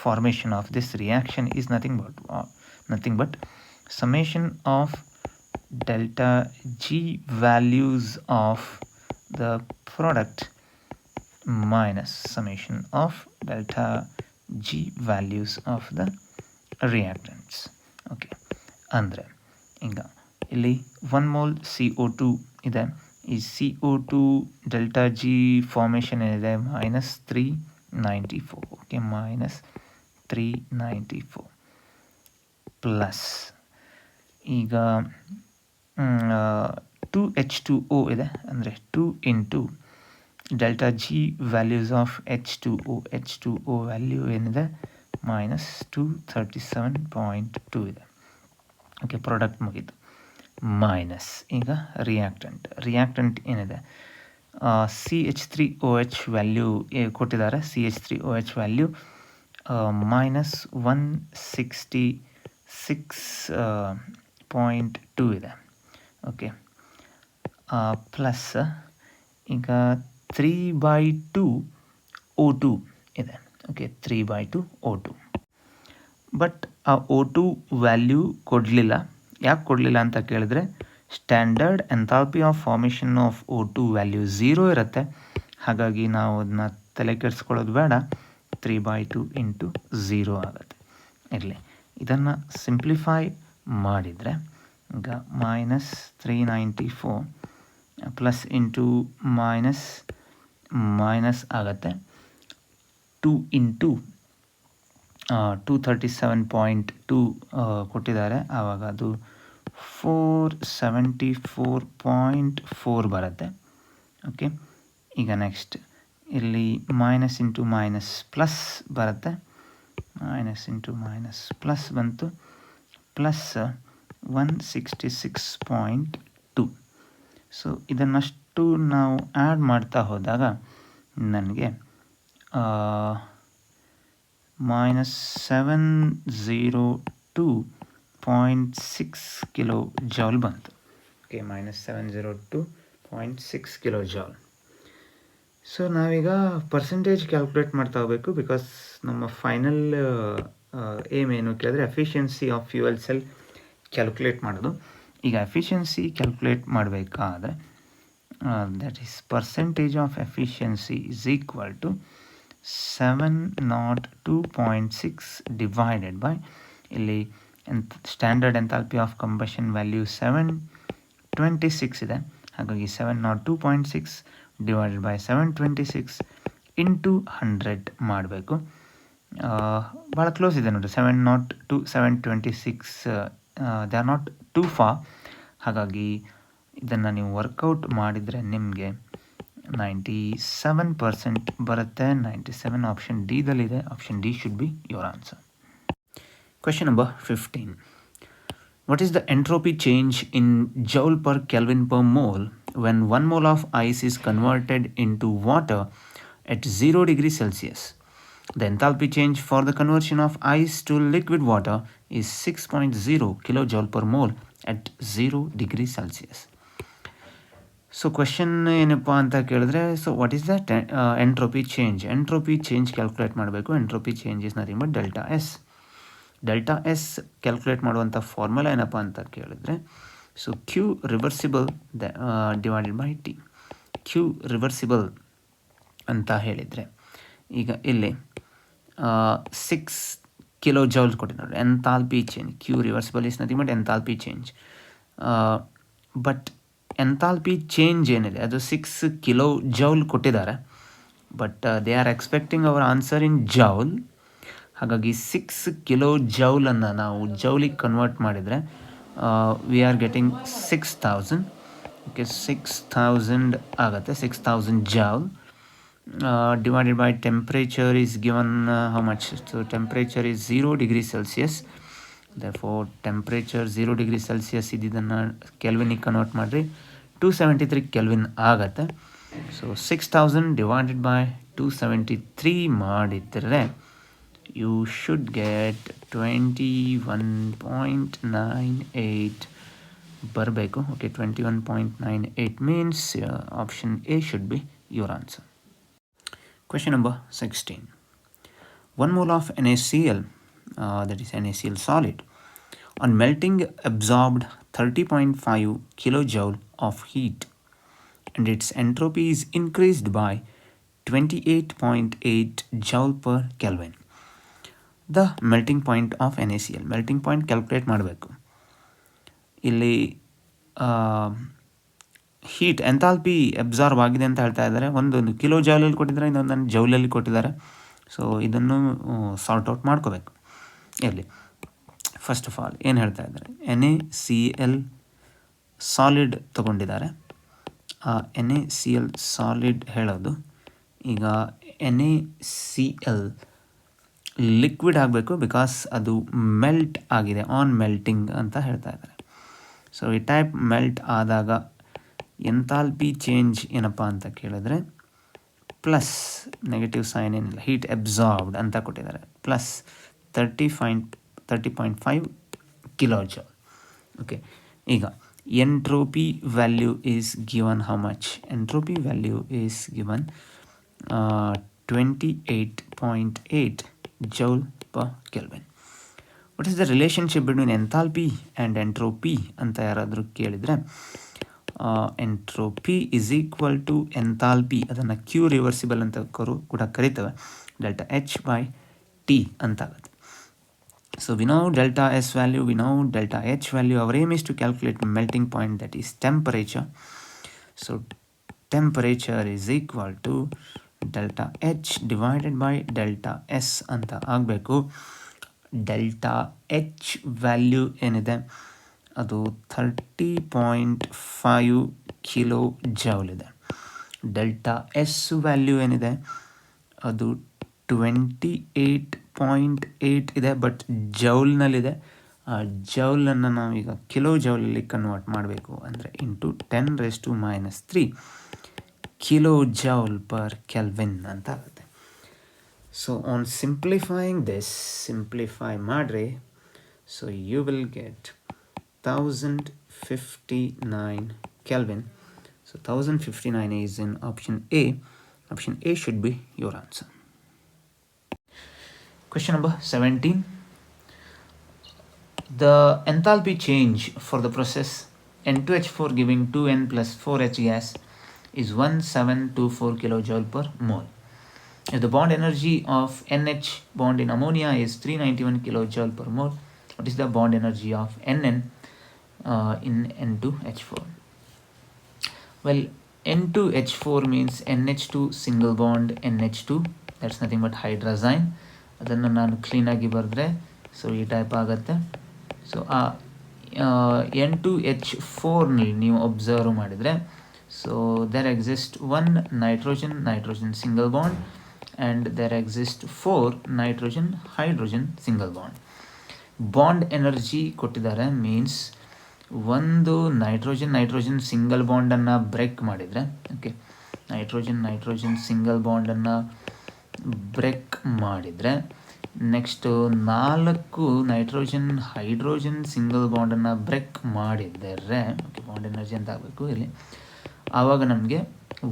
formation of this reaction is nothing but summation of delta G values of the product minus summation of delta G values of the reactants. Okay, ಅಂದರೆ ಈಗ ಇಲ್ಲಿ 1 mole CO2 ಇದೆ. ಈ CO2 ಡೆಲ್ಟಾ ಜಿ ಫಾರ್ಮೇಷನ್ ಏನಿದೆ -394. ಓಕೆ, -394 ಪ್ಲಸ್ ಈಗ 2H2O ಇದೆ, ಅಂದರೆ 2 into delta G values of H2O value ಏನಿದೆ -237.2 ಇದೆ. ಓಕೆ, ಪ್ರಾಡಕ್ಟ್ ಮುಗೀತು. ಮೈನಸ್ ಈಗ ರಿಯಾಕ್ಟೆಂಟ್ ಏನಿದೆ CH3OH ವ್ಯಾಲ್ಯೂ ಕೊಟ್ಟಿದ್ದಾರೆ. CH3OH ವ್ಯಾಲ್ಯೂ -166.2 ಇದೆ. ಓಕೆ, ಪ್ಲಸ್ ಈಗ 3/2 O2 ಇದೆ. Okay, 3/2 O2. ಬಟ್ ಆ O2 ವ್ಯಾಲ್ಯೂ ಕೊಡಲಿಲ್ಲ. ಯಾಕೆ ಕೊಡಲಿಲ್ಲ ಅಂತ ಕೇಳಿದ್ರೆ, standard enthalpy of formation of O2 value 0 ಇರುತ್ತೆ. ಹಾಗಾಗಿ ನಾವು ಅದನ್ನ ತಲೆ ಕೆಡಿಸ್ಕೊಳ್ಳೋದು ಬೇಡ, 3/2 ಇಂಟು 0 ಆಗುತ್ತೆ. ಇರಲಿ, ಇದನ್ನು ಸಿಂಪ್ಲಿಫೈ ಮಾಡಿದರೆ ಈಗ -394 ಪ್ಲಸ್ ಇಂಟು ಮೈನಸ್ ಆಗುತ್ತೆ. 2 ಇಂಟು 237.2 ಕೊಟ್ಟಿದ್ದಾರೆ, ಆವಾಗ ಅದು 474.4 ಬರುತ್ತೆ. ಓಕೆ, ಈಗ ನೆಕ್ಸ್ಟ್ ಇಲ್ಲಿ ಮೈನಸ್ ಇಂಟು ಮೈನಸ್ ಪ್ಲಸ್ ಬರುತ್ತೆ. ಮೈನಸ್ ಇಂಟು ಮೈನಸ್ ಪ್ಲಸ್ ಬಂತು, ಪ್ಲಸ್ 166.2. ಸೊ ಇದನ್ನಷ್ಟು ನಾವು ಆ್ಯಡ್ ಮಾಡ್ತಾ ಹೋದಾಗ ನನಗೆ -702.6 ಕಿಲೋ ಜೌಲ್ ಬಂತು. Okay, -702.6 kilo joule. ಸೊ ನಾವೀಗ ಪರ್ಸೆಂಟೇಜ್ ಕ್ಯಾಲ್ಕುಲೇಟ್ ಮಾಡ್ತಾ ಹೋಗಬೇಕು, ಬಿಕಾಸ್ ನಮ್ಮ ಫೈನಲ್ ಏಮ್ ಏನು ಕೇಳಿದ್ರೆ efficiency of fuel cell calculate ಮಾಡೋದು. ಈಗ ಎಫಿಷಿಯನ್ಸಿ ಕ್ಯಾಲ್ಕುಲೇಟ್ ಮಾಡಬೇಕಾದ್ರೆ that is percentage of efficiency is equal to 702.6 divided by ಇಲ್ಲಿ standard enthalpy of combustion value 726 ಇದೆ. ಹಾಗಾಗಿ 702.6 ಡಿವೈಡೆಡ್ ಬೈ 726 ಇಂಟು 100 ಮಾಡಬೇಕು. ಭಾಳ ಕ್ಲೋಸ್ ಇದೆ ನೋಡಿ, 702 726 ದೇ ಆರ್ ನಾಟ್ ಟೂ ಫಾ. ಹಾಗಾಗಿ ಇದನ್ನು ನೀವು ವರ್ಕೌಟ್ ಮಾಡಿದರೆ ನಿಮಗೆ 97% ಬರುತ್ತೆ. 97 ಆಪ್ಷನ್ ಡಿದಲ್ಲಿದೆ. Option D should be your answer. Question number 15. What is the entropy change in joule per Kelvin per mole when 1 mole of ice is converted into water at 0 degrees Celsius? The enthalpy change for the conversion of ice to liquid water is 6.0 kilojoule per mole at 0 degrees Celsius. So question ಏನಪ್ಪ ಅಂತ ಕೇಳಿದ್ರೆ, so what is the entropy change? Entropy change calculate ಮಾಡಬೇಕು. Entropy change is nothing but delta S. Delta S calculate ಮಾಡುವಂಥ ಫಾರ್ಮುಲಾ ಏನಪ್ಪ ಅಂತ ಕೇಳಿದ್ರೆ, so Q reversible divided by T. Q reversible ಅಂತ ಹೇಳಿದರೆ, ಈಗ ಇಲ್ಲಿ 6 ಕಿಲೋ ಜೌಲ್ ಕೊಟ್ಟಿದ್ದಾರೆ. Enthalpy change, Q reversible is nothing but enthalpy change. But enthalpy change ಏನಿದೆ ಅದು 6 ಕಿಲೋ ಜೌಲ್ ಕೊಟ್ಟಿದ್ದಾರೆ. But they are expecting our answer in joule. ಹಾಗಾಗಿ 6 ಕಿಲೋ ಜೌಲನ್ನು ನಾವು ಜೌಲಿಗೆ ಕನ್ವರ್ಟ್ ಮಾಡಿದರೆ ವಿ ಆರ್ ಗೆಟಿಂಗ್ 6000. ಓಕೆ, 6000 ಆಗುತ್ತೆ. 6000 joule divided by temperature is given how much? So temperature is 0 degrees Celsius. Therefore temperature 0 degrees Celsius ಇದನ್ನು ಕೆಲ್ವಿನಿಗೆ ಕನ್ವರ್ಟ್ ಮಾಡಿರಿ 273 ಕೆಲ್ವಿನ್ ಆಗುತ್ತೆ. ಸೊ 6000 ಡಿವೈಡೆಡ್ ಬೈ 273 ಮಾಡಿದರೆ you should get 21.98 ಬರಬೇಕು. Okay, 21.98 means option A should be your answer. Question number 16. 1 mole of NaCl, that is NaCl solid, on melting absorbed 30.5 kilojoule of heat and its entropy is increased by 28.8 joule per Kelvin. The melting point of NaCl. melting point calculate ಮಾಡಬೇಕು. ಇಲ್ಲಿ ಹೀಟ್ ಎಂಥಾಲ್ಪಿ ಅಬ್ಸಾರ್ವ್ ಆಗಿದೆ ಅಂತ ಹೇಳ್ತಾ ಇದ್ದಾರೆ. ಒಂದೊಂದು ಕಿಲೋ ಜೌಲಲ್ಲಿ ಕೊಟ್ಟಿದ್ದಾರೆ, ಇನ್ನೊಂದನ್ನು ಜೌಲಲ್ಲಿ ಕೊಟ್ಟಿದ್ದಾರೆ. ಸೊ ಇದನ್ನು ಸಾರ್ಟ್ ಔಟ್ ಮಾಡ್ಕೋಬೇಕು. ಇಲ್ಲಿ ಫಸ್ಟ್ ಆಫ್ ಆಲ್ ಏನು ಹೇಳ್ತಾ ಇದ್ದಾರೆ, NaCl ಸಾಲಿಡ್ ತೊಗೊಂಡಿದ್ದಾರೆ. ಆ NaCl ಸಾಲಿಡ್ ಹೇಳೋದು ಈಗ NaCl ಲಿಕ್ವಿಡ್ ಆಗಬೇಕು, ಬಿಕಾಸ್ ಅದು ಮೆಲ್ಟ್ ಆಗಿದೆ, ಆನ್ ಮೆಲ್ಟಿಂಗ್ ಅಂತ ಹೇಳ್ತಾ ಇದ್ದಾರೆ. ಸೊ ಈ ಟೈಪ್ ಮೆಲ್ಟ್ ಆದಾಗ ಎಂಥಾಲ್ಪಿ ಚೇಂಜ್ ಏನಪ್ಪ ಅಂತ ಕೇಳಿದ್ರೆ ಪ್ಲಸ್ ನೆಗೆಟಿವ್ ಸೈನ್ ಏನಿಲ್ಲ, ಹೀಟ್ ಅಬ್ಸಾರ್ಬ್ಡ್ ಅಂತ ಕೊಟ್ಟಿದ್ದಾರೆ, ಪ್ಲಸ್ 30.5 ಕಿಲೋಜೌಲ್. ಓಕೆ, ಈಗ entropy value is given how much? Entropy value is given 28.8 joule per Kelvin. What is the relationship between enthalpy and entropy ಅಂತ ಯಾರಾದರೂ ಕೇಳಿದರೆ, entropy is equal to enthalpy, ಅದನ್ನು ಕ್ಯೂ ರಿವರ್ಸಿಬಲ್ ಅಂತ ಕೂಡ ಕರಿತೇವೆ, ಡೆಲ್ಟಾ ಎಚ್ ಬೈ ಟಿ ಅಂತ ಆಗುತ್ತೆ. So we know delta S value, we know delta H value. Our aim is to calculate melting point, that is temperature. So temperature is equal to delta H divided by delta S ಅಂತ ಆಗಬೇಕು. ಡೆಲ್ಟಾ ಎಚ್ ವ್ಯಾಲ್ಯೂ ಏನಿದೆ ಅದು 30.5 ಕಿಲೋ ಜೌಲ್ ಇದೆ. ಡೆಲ್ಟಾ ಎಸ್ ವ್ಯಾಲ್ಯೂ ಏನಿದೆ ಅದು 28.8 ಇದೆ, ಬಟ್ ಜೌಲ್ನಲ್ಲಿದೆ. ಆ ಜೌಲನ್ನು ನಾವೀಗ ಕಿಲೋ ಜೌಲಲ್ಲಿ ಕನ್ವರ್ಟ್ ಮಾಡಬೇಕು, ಅಂದರೆ into 10⁻³ kilo joule per kelvin ಅಂತ ಆಗುತ್ತೆ. So on simplifying this, simplify ಮಾಡಿರಿ, so you will get 1059 kelvin. So 1059 is in option A. Option A should be your answer. Question number 17. The enthalpy change for the process N2H4 giving 2N plus 4H gas is 1724 kilojoule per mole. If the bond energy of NH bond in ammonia is 391 kilojoule per mole, What is the bond energy of NN in N2H4? Well, N2H4 means NH2 single bond NH2. That's nothing but hydrazine. ಅದನ್ನು ನಾನು ಕ್ಲೀನಾಗಿ ಬರೆದ್ರೆ ಸೊ ಈ ಟೈಪ್ ಆಗುತ್ತೆ. ಸೊ ಆ N2H4ನಲ್ಲಿ ನೀವು ಒಬ್ಸರ್ವ್ ಮಾಡಿದರೆ so there exist 1 nitrogen single bond and there exist 4 nitrogen single bond. Bond energy ಕೊಟ್ಟಿದ್ದಾರೆ ಮೀನ್ಸ್ ಒಂದು ನೈಟ್ರೋಜನ್ ಸಿಂಗಲ್ ಬಾಂಡನ್ನು ಬ್ರೇಕ್ ಮಾಡಿದರೆ, ಓಕೆ, ನೈಟ್ರೋಜನ್ ಸಿಂಗಲ್ ಬಾಂಡನ್ನು ಬ್ರೇಕ್ ಮಾಡಿದರೆ ನೆಕ್ಸ್ಟು 4 ಹೈಡ್ರೋಜನ್ ಸಿಂಗಲ್ ಬಾಂಡನ್ನು ಬ್ರೇಕ್ ಮಾಡಿದರೆ, ಓಕೆ, ಬಾಂಡ್ ಎನರ್ಜಿ ಅಂತ ಆಗಬೇಕು ಇಲ್ಲಿ, ಆವಾಗ ನಮಗೆ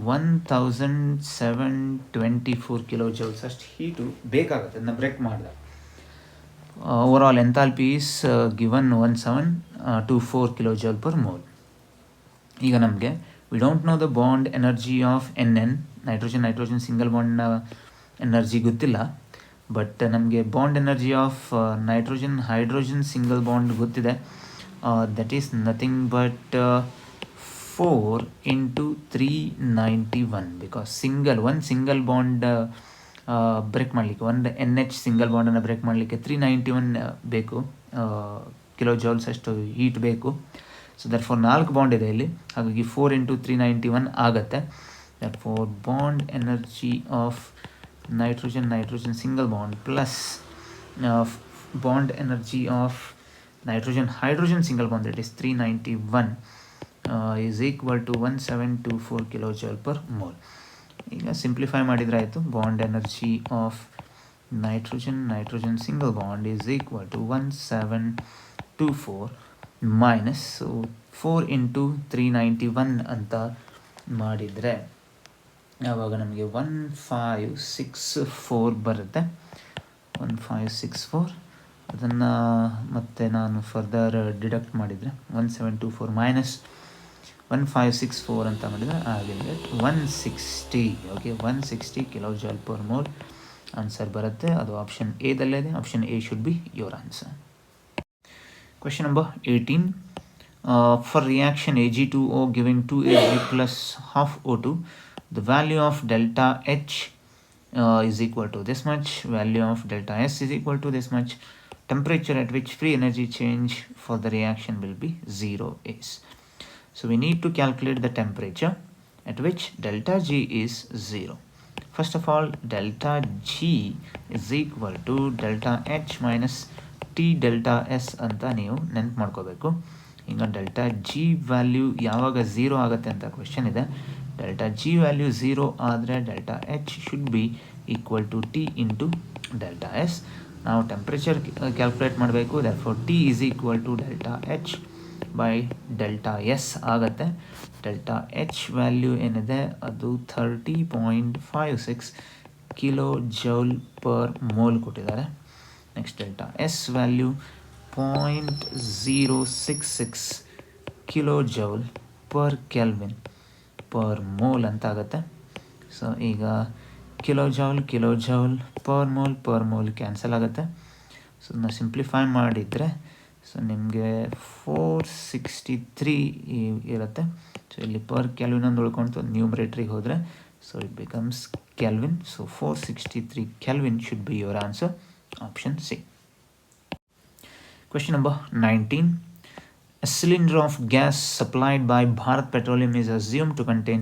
1724 kilojoules ಅಷ್ಟು ಹೀಟು ಬೇಕಾಗುತ್ತೆ ಅದನ್ನ ಬ್ರೇಕ್ ಮಾಡಿದಾಗ. Overall enthalpy is given 1724 kilojoule per mole. ಈಗ ನಮಗೆ we don't know the bond energy of NN, nitrogen single ಬಾಂಡ್ನ ಎನರ್ಜಿ ಗೊತ್ತಿಲ್ಲ, ಬಟ್ ನಮಗೆ bond energy of hydrogen single bond ಗೊತ್ತಿದೆ. That is nothing but 4 into 391 because ಒಂದು ಸಿಂಗಲ್ ಬಾಂಡ್ ಬ್ರೇಕ್ ಮಾಡಲಿಕ್ಕೆ, ಒಂದು NH ಸಿಂಗಲ್ ಬಾಂಡನ್ನು ಬ್ರೇಕ್ ಮಾಡಲಿಕ್ಕೆ 391 ಬೇಕು kilojoules ಅಷ್ಟು ಹೀಟ್ ಬೇಕು. ಸೊ ದಟ್ ಫಾರ್ 4 ಬಾಂಡ್ ಇದೆ ಇಲ್ಲಿ, ಹಾಗಾಗಿ 4 into 391 ಆಗುತ್ತೆ. That for bond energy of nitrogen single bond plus bond energy of hydrogen single bond, that is 391 is equal to 1724 kilojoule per mole. ಈಗ ಸಿಂಪ್ಲಿಫೈ ಮಾಡಿದರೆ ಆಯಿತು. Bond energy of nitrogen single bond is equal to 1724 minus 4 into 391 ಅಂತ ಮಾಡಿದರೆ ಆವಾಗ ನಮಗೆ 1564 ಬರುತ್ತೆ. 1564 ಅದನ್ನು ಮತ್ತೆ ನಾನು ಫರ್ದರ್ ಡಿಡಕ್ಟ್ ಮಾಡಿದರೆ 1724 ಮೈನಸ್ 1564 ಅಂತ ಮಾಡಿದರೆ ಆಗಿದೆ 160. Okay, 160 kilojoule per mole answer ಬರುತ್ತೆ. ಅದು ಆಪ್ಷನ್ ಎದಲ್ಲೇ ಇದೆ. Option A should be your answer. Question number 18. For reaction Ag2O giving 2Ag plus half O2, the value of delta H is equal to this much, value of delta S is equal to this much, temperature at which free energy change for the reaction will be 0 is. So we need to calculate the temperature at which delta G is 0. First of all, delta G is equal to delta H minus T delta S ಅಂತ ನೀವು ನೆನ್ಪು ಮಾಡ್ಕೋಬೇಕು. ಈಗ ಡೆಲ್ಟಾ ಜಿ ವ್ಯಾಲ್ಯೂ ಯಾವಾಗ 0 ಆಗುತ್ತೆ ಅಂತ ಕ್ವೆಶ್ಚನ್ ಇದೆ. ಡೆಲ್ಟಾ ಜಿ ವ್ಯಾಲ್ಯೂ 0 ಆದರೆ delta H should be equal to T into delta S. ನಾವು ಟೆಂಪ್ರೇಚರ್ ಕ್ಯಾಲ್ಕುಲೇಟ್ ಮಾಡಬೇಕು. Therefore T is equal to delta H by delta S ಆಗುತ್ತೆ. ಡೆಲ್ಟಾ ಎಚ್ ವ್ಯಾಲ್ಯೂ ಏನಿದೆ ಅದು 30.56 ಕಿಲೋಜೌಲ್ ಪರ್ ಮೋಲ್ ಕೊಟ್ಟಿದ್ದಾರೆ. Next delta S value 0.066 kilojoule per kelvin per mole ಅಂತ ಆಗುತ್ತೆ. ಸೊ ಈಗ ಕಿಲೋಜೌಲ್ ಪರ್ ಮೋಲ್ ಕ್ಯಾನ್ಸಲ್ ಆಗುತ್ತೆ. ಸೊ ಅದನ್ನ ಸಿಂಪ್ಲಿಫೈ ಮಾಡಿದರೆ ಸೊ ನಿಮಗೆ 463 ಇರುತ್ತೆ. ಸೊ ಇಲ್ಲಿ ಪರ್ ಕೆಲ್ವಿನ್ ಒಂದು ಉಳ್ಕೊಂಡು ನ್ಯೂಮರೇಟ್ರಿಗೆ ಹೋದರೆ so it becomes kelvin. So 463 kelvin should be your answer, option C. Question number 19. A cylinder of gas supplied by Bharat Petroleum is assumed to contain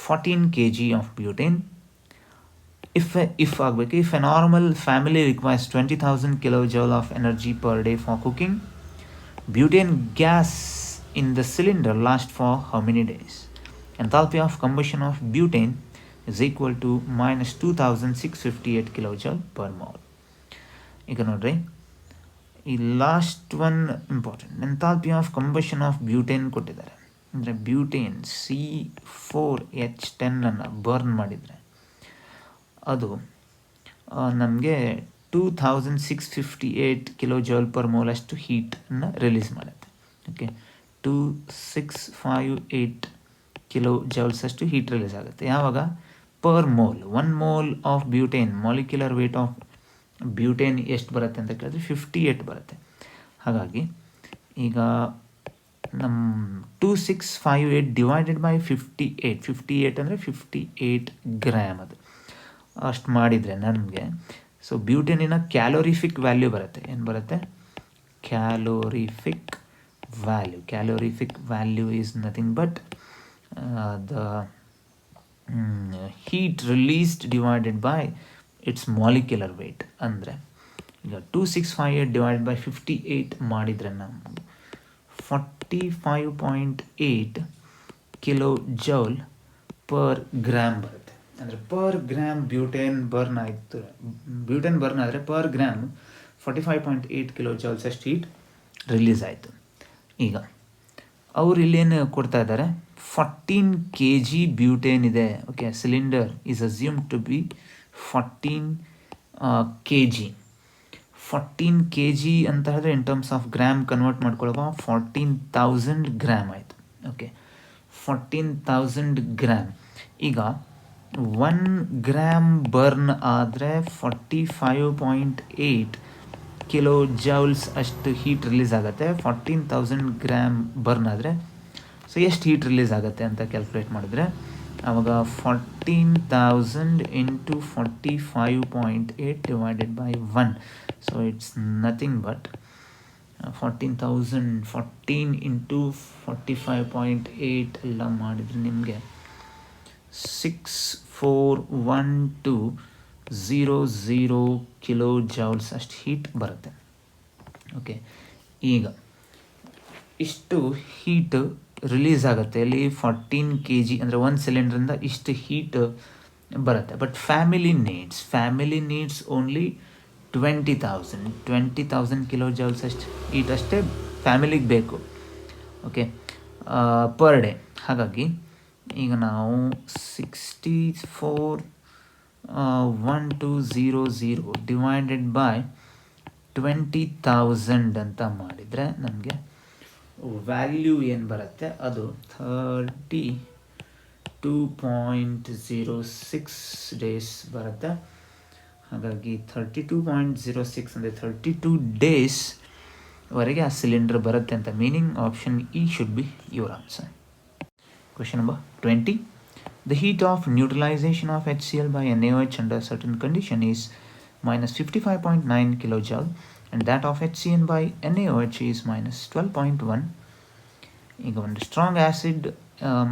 14 kg of butane. If a normal family requires 20,000 kilojoule of energy per day for cooking, butane gas in the cylinder lasts for how many days? Enthalpy of combustion of butane is equal to minus 2658 kilojoule per mole. ಈಗ ನೋಡ್ರಿ, ಈ last one important. Enthalpy of combustion of butane ಕೊಟ್ಟಿದ್ದಾರೆ. ಅಂದರೆ ಬ್ಯೂಟೇನ್ C4H10 ಅನ್ನು ಬರ್ನ್ ಮಾಡಿದರೆ ಅದು ನಮಗೆ 2658 ಕಿಲೋಜೌಲ್ ಪರ್ ಮೋಲ್ ಅಷ್ಟು ಹೀಟನ್ನು ರಿಲೀಸ್ ಮಾಡುತ್ತೆ. ಓಕೆ, 2658 ಕಿಲೋಜೌಲ್ಸ್ ಅಷ್ಟು ಹೀಟ್ ರಿಲೀಸ್ ಆಗುತ್ತೆ. ಯಾವಾಗ? Per mole. 1 mole of butane, molecular weight of butane ಎಷ್ಟು ಬರುತ್ತೆ ಅಂತ ಕೇಳಿದ್ರೆ 58 ಬರುತ್ತೆ. ಹಾಗಾಗಿ ಈಗ ನಮ್ಮ 2658 ಡಿವೈಡೆಡ್ ಬೈ 58 ಅಂದರೆ 58 ಗ್ರಾಮ್, ಅದು ಅಷ್ಟು ಮಾಡಿದರೆ ನಮಗೆ ಸೊ ಬ್ಯೂಟೇನಿನ ಕ್ಯಾಲೋರಿಫಿಕ್ ವ್ಯಾಲ್ಯೂ ಬರುತ್ತೆ. ಏನು ಬರುತ್ತೆ? Calorific value is nothing but the heat released divided by it's molecular wait. ಅಂದರೆ ಈಗ 2658 ಡಿವೈಡೆಡ್ ಬೈ 58 ಮಾಡಿದರೆ ನಮಗೆ 45.8 ಕಿಲೋ ಜೌಲ್ ಪರ್ ಗ್ರಾಮ್ ಬರುತ್ತೆ. ಅಂದರೆ ಪರ್ ಗ್ರಾಮ್ ಬ್ಯೂಟೇನ್ ಬರ್ನ್ ಆದರೆ ಪರ್ ಗ್ರಾಮ್ 45.8 ಕಿಲೋ ಜೌಲ್ಸ್ ಅಷ್ಟು ಹೀಟ್ ರಿಲೀಸ್ ಆಯಿತು. ಈಗ ಅವ್ರು ಇಲ್ಲೇನು ಕೊಡ್ತಾ ಇದ್ದಾರೆ, 14 kg ಬ್ಯೂಟೇನ್ ಇದೆ. Okay, cylinder is assumed to be 14 kg. 14 kg ಅಂತ ಹೇಳಿದ್ರೆ in terms of gram convert ಮಾಡ್ಕೊಳ್ಳುವ 14,000 ಗ್ರಾಮ್ ಆಯಿತು. Okay, 14,000 gram. ಈಗ 1 ಗ್ರಾಮ್ ಬರ್ನ್ ಆದರೆ 45.8 ಕಿಲೋ ಜೌಲ್ಸ್ ಅಷ್ಟು ಹೀಟ್ ರಿಲೀಸ್ ಆಗುತ್ತೆ. 14,000 ಗ್ರಾಮ್ ಬರ್ನ್ ಆದರೆ ಸೊ ಎಷ್ಟು ಹೀಟ್ ರಿಲೀಸ್ ಆಗುತ್ತೆ ಅಂತ ಕ್ಯಾಲ್ಕುಲೇಟ್ ಮಾಡಿದ್ರೆ ಆವಾಗ 14,000 into 45.8 divided by 1. So it's nothing but 14 into 45.8 ಎಲ್ಲ ಮಾಡಿದರೆ ನಿಮಗೆ 641200 ಕಿಲೋ ಜೌಲ್ಸ್ ಅಷ್ಟು ಹೀಟ್ ಬರುತ್ತೆ. ಓಕೆ, ಈಗ ಇಷ್ಟು ಹೀಟ್ ರಿಲೀಸ್ ಆಗುತ್ತೆ ಇಲ್ಲಿ 14 kg ಅಂದರೆ ಒಂದು ಸಿಲಿಂಡ್ರಿಂದ ಇಷ್ಟು ಹೀಟ್ ಬರುತ್ತೆ. But family needs only 20,000 kilo joules ಅಷ್ಟು ಹೀಟ್ ಅಷ್ಟೇ ಫ್ಯಾಮಿಲಿಗೆ ಬೇಕು. Okay, per day. ಹಾಗಾಗಿ ಈಗ ನಾವು 641200 ಡಿವೈಡೆಡ್ ಬೈ 20,000 ಅಂತ ಮಾಡಿದರೆ ನಮಗೆ ವ್ಯಾಲ್ಯೂ ಏನು ಬರುತ್ತೆ, ಅದು 32.06 ಡೇಸ್ ಬರುತ್ತೆ. ಹಾಗಾಗಿ 32.06 ಅಂದರೆ 32 ಡೇಸ್ ವರೆಗೆ ಆ ಸಿಲಿಂಡರ್ ಬರುತ್ತೆ ಅಂತ meaning. Option E should be your answer. Question number 20. The heat of neutralization of HCl by NaOH under certain condition is minus 55.9 kilojoule and that of HCN by NaOH is minus 12.1. ಈಗ ಒಂದು ಸ್ಟ್ರಾಂಗ್ ಆ್ಯಸಿಡ್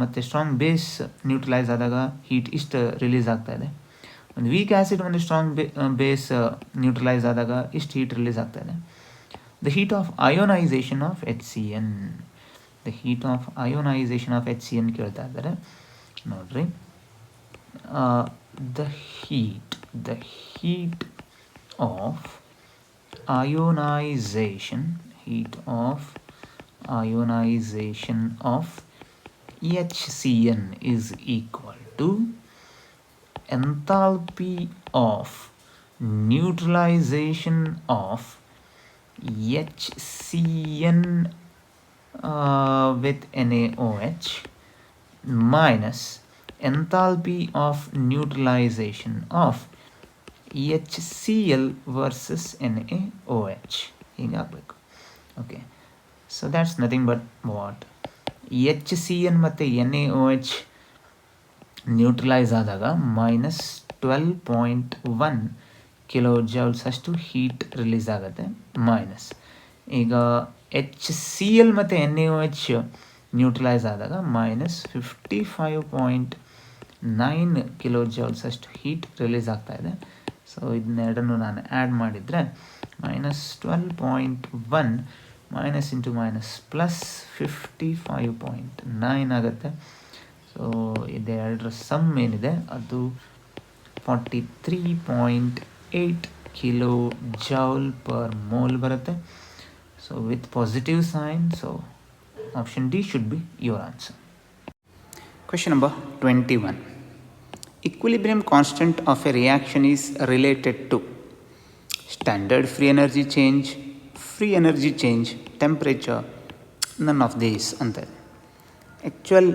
ಮತ್ತು ಸ್ಟ್ರಾಂಗ್ ಬೇಸ್ ನ್ಯೂಟ್ರಲೈಸ್ ಆದಾಗ ಹೀಟ್ ಇಷ್ಟು ರಿಲೀಸ್ ಆಗ್ತಾ ಇದೆ. ಒಂದು ವೀಕ್ ಆ್ಯಸಿಡ್ ಒಂದು ಸ್ಟ್ರಾಂಗ್ ಬೇಸ್ ನ್ಯೂಟ್ರಲೈಸ್ ಆದಾಗ ಇಷ್ಟು ಹೀಟ್ ರಿಲೀಸ್ ಆಗ್ತಾ ಇದೆ. The heat of ionisation of HCN ಕೇಳ್ತಾ ಇದ್ದಾರೆ ನೋಡ್ರಿ. The heat of ionisation of HCN is equal to enthalpy of neutralization of HCN with NaOH minus enthalpy of neutralization of HCl versus NaOH. ಹೀಗಾಗಬೇಕು. Okay, so that's nothing but what HCN ಮತ್ತು NaOH ನ್ಯೂಟ್ರಲೈಸ್ ಆದಾಗ ಮೈನಸ್ 12.1 ಕಿಲೋ ಜೌಲ್ಸ್ ಅಷ್ಟು ಹೀಟ್ ರಿಲೀಸ್ ಆಗುತ್ತೆ. ಮೈನಸ್ ಈಗ HCl ಮತ್ತು NaOH ನ್ಯೂಟ್ರಲೈಸ್ ಆದಾಗ ಮೈನಸ್ 55.9 ಕಿಲೋ ಜೌಲ್ಸ್ ಅಷ್ಟು ಹೀಟ್ ರಿಲೀಸ್ ಆಗ್ತಾ ಇದೆ. ಸೊ ಇದನ್ನೆರಡನ್ನು ನಾನು ಆ್ಯಡ್ ಮಾಡಿದರೆ minus 12.1 minus into minus plus 55.9 ಆಗುತ್ತೆ. ಸೊ ಇದೆರಡರ ಸಮ್ ಏನಿದೆ ಅದು 43.8 ಕಿಲೋ ಜೌಲ್ ಪರ್ ಮೋಲ್ ಬರುತ್ತೆ. So with positive sign, so option D should be your answer. Question number 21. Equilibrium constant of a reaction is related to standard free energy change, temperature, none of these ಅಂತ. ಆ್ಯಕ್ಚುಯಲ್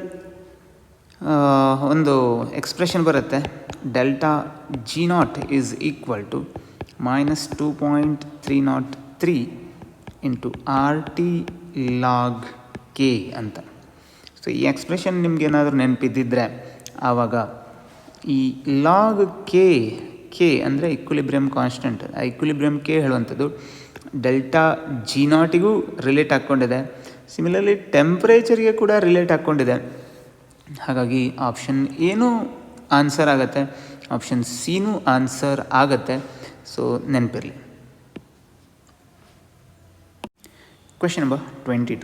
ಒಂದು ಎಕ್ಸ್ಪ್ರೆಷನ್ ಬರುತ್ತೆ, delta G0 is equal to -2.303 into R T log K ಅಂತ. ಸೊ ಈ ಎಕ್ಸ್ಪ್ರೆಷನ್ ನಿಮ್ಗೇನಾದರೂ ನೆನಪಿದ್ದಿದ್ರೆ ಆವಾಗ ಈ ಲಾಗ್ ಕೆ ಅಂದರೆ ಇಕ್ವಿಲಿಬ್ರಿಯಮ್ ಕಾನ್ಸ್ಟೆಂಟ್. ಆ ಇಕ್ವಿಲಿಬ್ರಿಯಮ್ ಕೆ ಹೇಳುವಂಥದ್ದು ಡೆಲ್ಟಾ ಜಿ ನಾಟಿಗೂ ರಿಲೇಟ್ ಹಾಕ್ಕೊಂಡಿದೆ, ಸಿಮಿಲರ್ಲಿ ಟೆಂಪ್ರೇಚರ್ಗೆ ಕೂಡ ರಿಲೇಟ್ ಹಾಕ್ಕೊಂಡಿದೆ. ಹಾಗಾಗಿ ಆಪ್ಷನ್ ಏನೂ ಆನ್ಸರ್ ಆಗುತ್ತೆ, ಆಪ್ಷನ್ ಸಿನೂ ಆನ್ಸರ್ ಆಗುತ್ತೆ. ಸೊ ನೆನಪಿರಲಿ. Question number 22.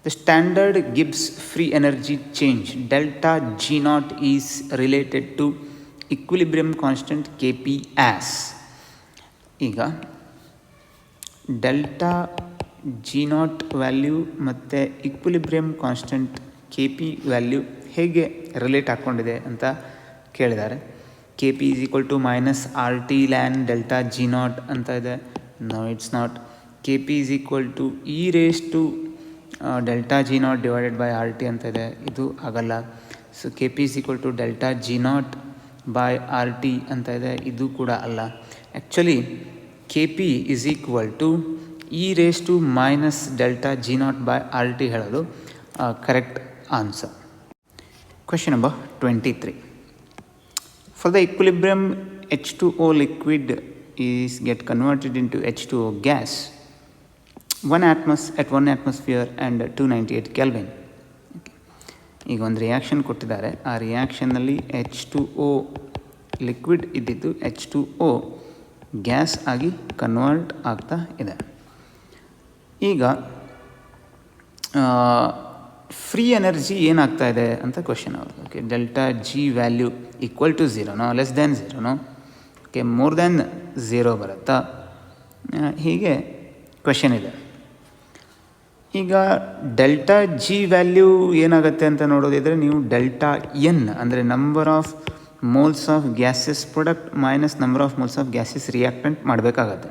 The standard Gibbs free energy change delta G naught is related to equilibrium constant Kp as. ಈಗ ಡೆಲ್ಟಾ ಜಿ ನಾಟ್ ವ್ಯಾಲ್ಯೂ ಮತ್ತು equilibrium constant K P value ಹೇಗೆ ರಿಲೇಟ್ ಹಾಕ್ಕೊಂಡಿದೆ ಅಂತ ಕೇಳಿದ್ದಾರೆ. K P is equal to minus R T ln delta G naught ಅಂತ ಇದೆ. No it's not. K P is equal to E raise to delta G naught divided by R T ಅಂತ ಇದೆ. ಇದು ಆಗಲ್ಲ. So K P is equal to delta G naught by R T ಅಂತ ಇದೆ. ಇದು ಕೂಡ ಅಲ್ಲ. Actually K P is equal to E raise to minus delta G naught by R T ಹೇಳೋದು correct answer. Question number 23. For the equilibrium H2O liquid is get converted into H2O gas at 1 atmosphere and 298 Kelvin. ಈಗ ಒಂದು ರಿಯಾಕ್ಷನ್ ಕೊಟ್ಟಿದ್ದಾರೆ. ಆ ರಿಯಾಕ್ಷನ್ನಲ್ಲಿ H2O ಲಿಕ್ವಿಡ್ ಇದ್ದಿದ್ದು H2O ಗ್ಯಾಸ್ ಆಗಿ ಕನ್ವರ್ಟ್ ಆಗ್ತಾ ಇದೆ. ಈಗ ಫ್ರೀ ಎನರ್ಜಿ ಏನಾಗ್ತಾ ಇದೆ ಅಂತ ಕ್ವೆಶನ್ ಅವರು. Okay, delta G value equal to ಝೀರೋನೋ, ಲೆಸ್ ದ್ಯಾನ್ ಝೀರೋನೋ, ಓಕೆ, ಮೋರ್ ದ್ಯಾನ್ ಝೀರೋ ಬರುತ್ತಾ, ಹೀಗೆ ಕ್ವೆಶನ್ ಇದೆ. ಈಗ ಡೆಲ್ಟಾ ಜಿ ವ್ಯಾಲ್ಯೂ ಏನಾಗುತ್ತೆ ಅಂತ ನೋಡೋದಿದ್ರೆ ನೀವು ಡೆಲ್ಟಾ ಎನ್ ಅಂದರೆ number of moles of gases product minus number of moles of gases reactant ಮಾಡಬೇಕಾಗತ್ತೆ.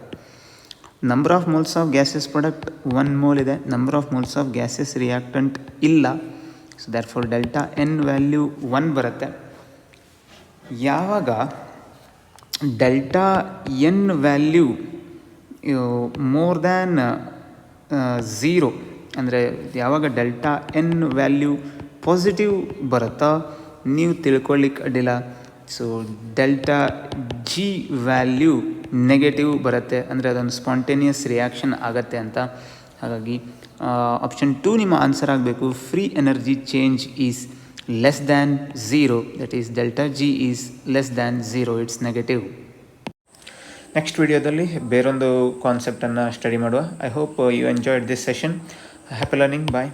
Number of moles of gases product 1 mole ಇದೆ, number of moles of gases reactant ಇಲ್ಲ. So that for delta N value 1 ಬರುತ್ತೆ. ಯಾವಾಗ delta N value more than zero ಅಂದರೆ ಯಾವಾಗ ಡೆಲ್ಟಾ ಎನ್ ವ್ಯಾಲ್ಯೂ ಪಾಸಿಟಿವ್ ಬರುತ್ತಾ ನೀವು ತಿಳ್ಕೊಳ್ಳಿಕ್ಕೆ ಅಡ್ಡಿಲ್ಲ. So delta G value negative ಬರುತ್ತೆ, ಅಂದರೆ ಅದೊಂದು ಸ್ಪಾಂಟೇನಿಯಸ್ ರಿಯಾಕ್ಷನ್ ಆಗತ್ತೆ ಅಂತ. ಹಾಗಾಗಿ ಆಪ್ಷನ್ 2 ನಿಮ್ಮ ಆನ್ಸರ್ ಆಗಬೇಕು. Free energy change is less than zero, that is delta G is less than zero, it's negative. Next ವಿಡಿಯೋದಲ್ಲಿ ಬೇರೊಂದು ಕಾನ್ಸೆಪ್ಟನ್ನು ಸ್ಟಡಿ ಮಾಡುವ. I hope you enjoyed this session. Happy learning. Bye.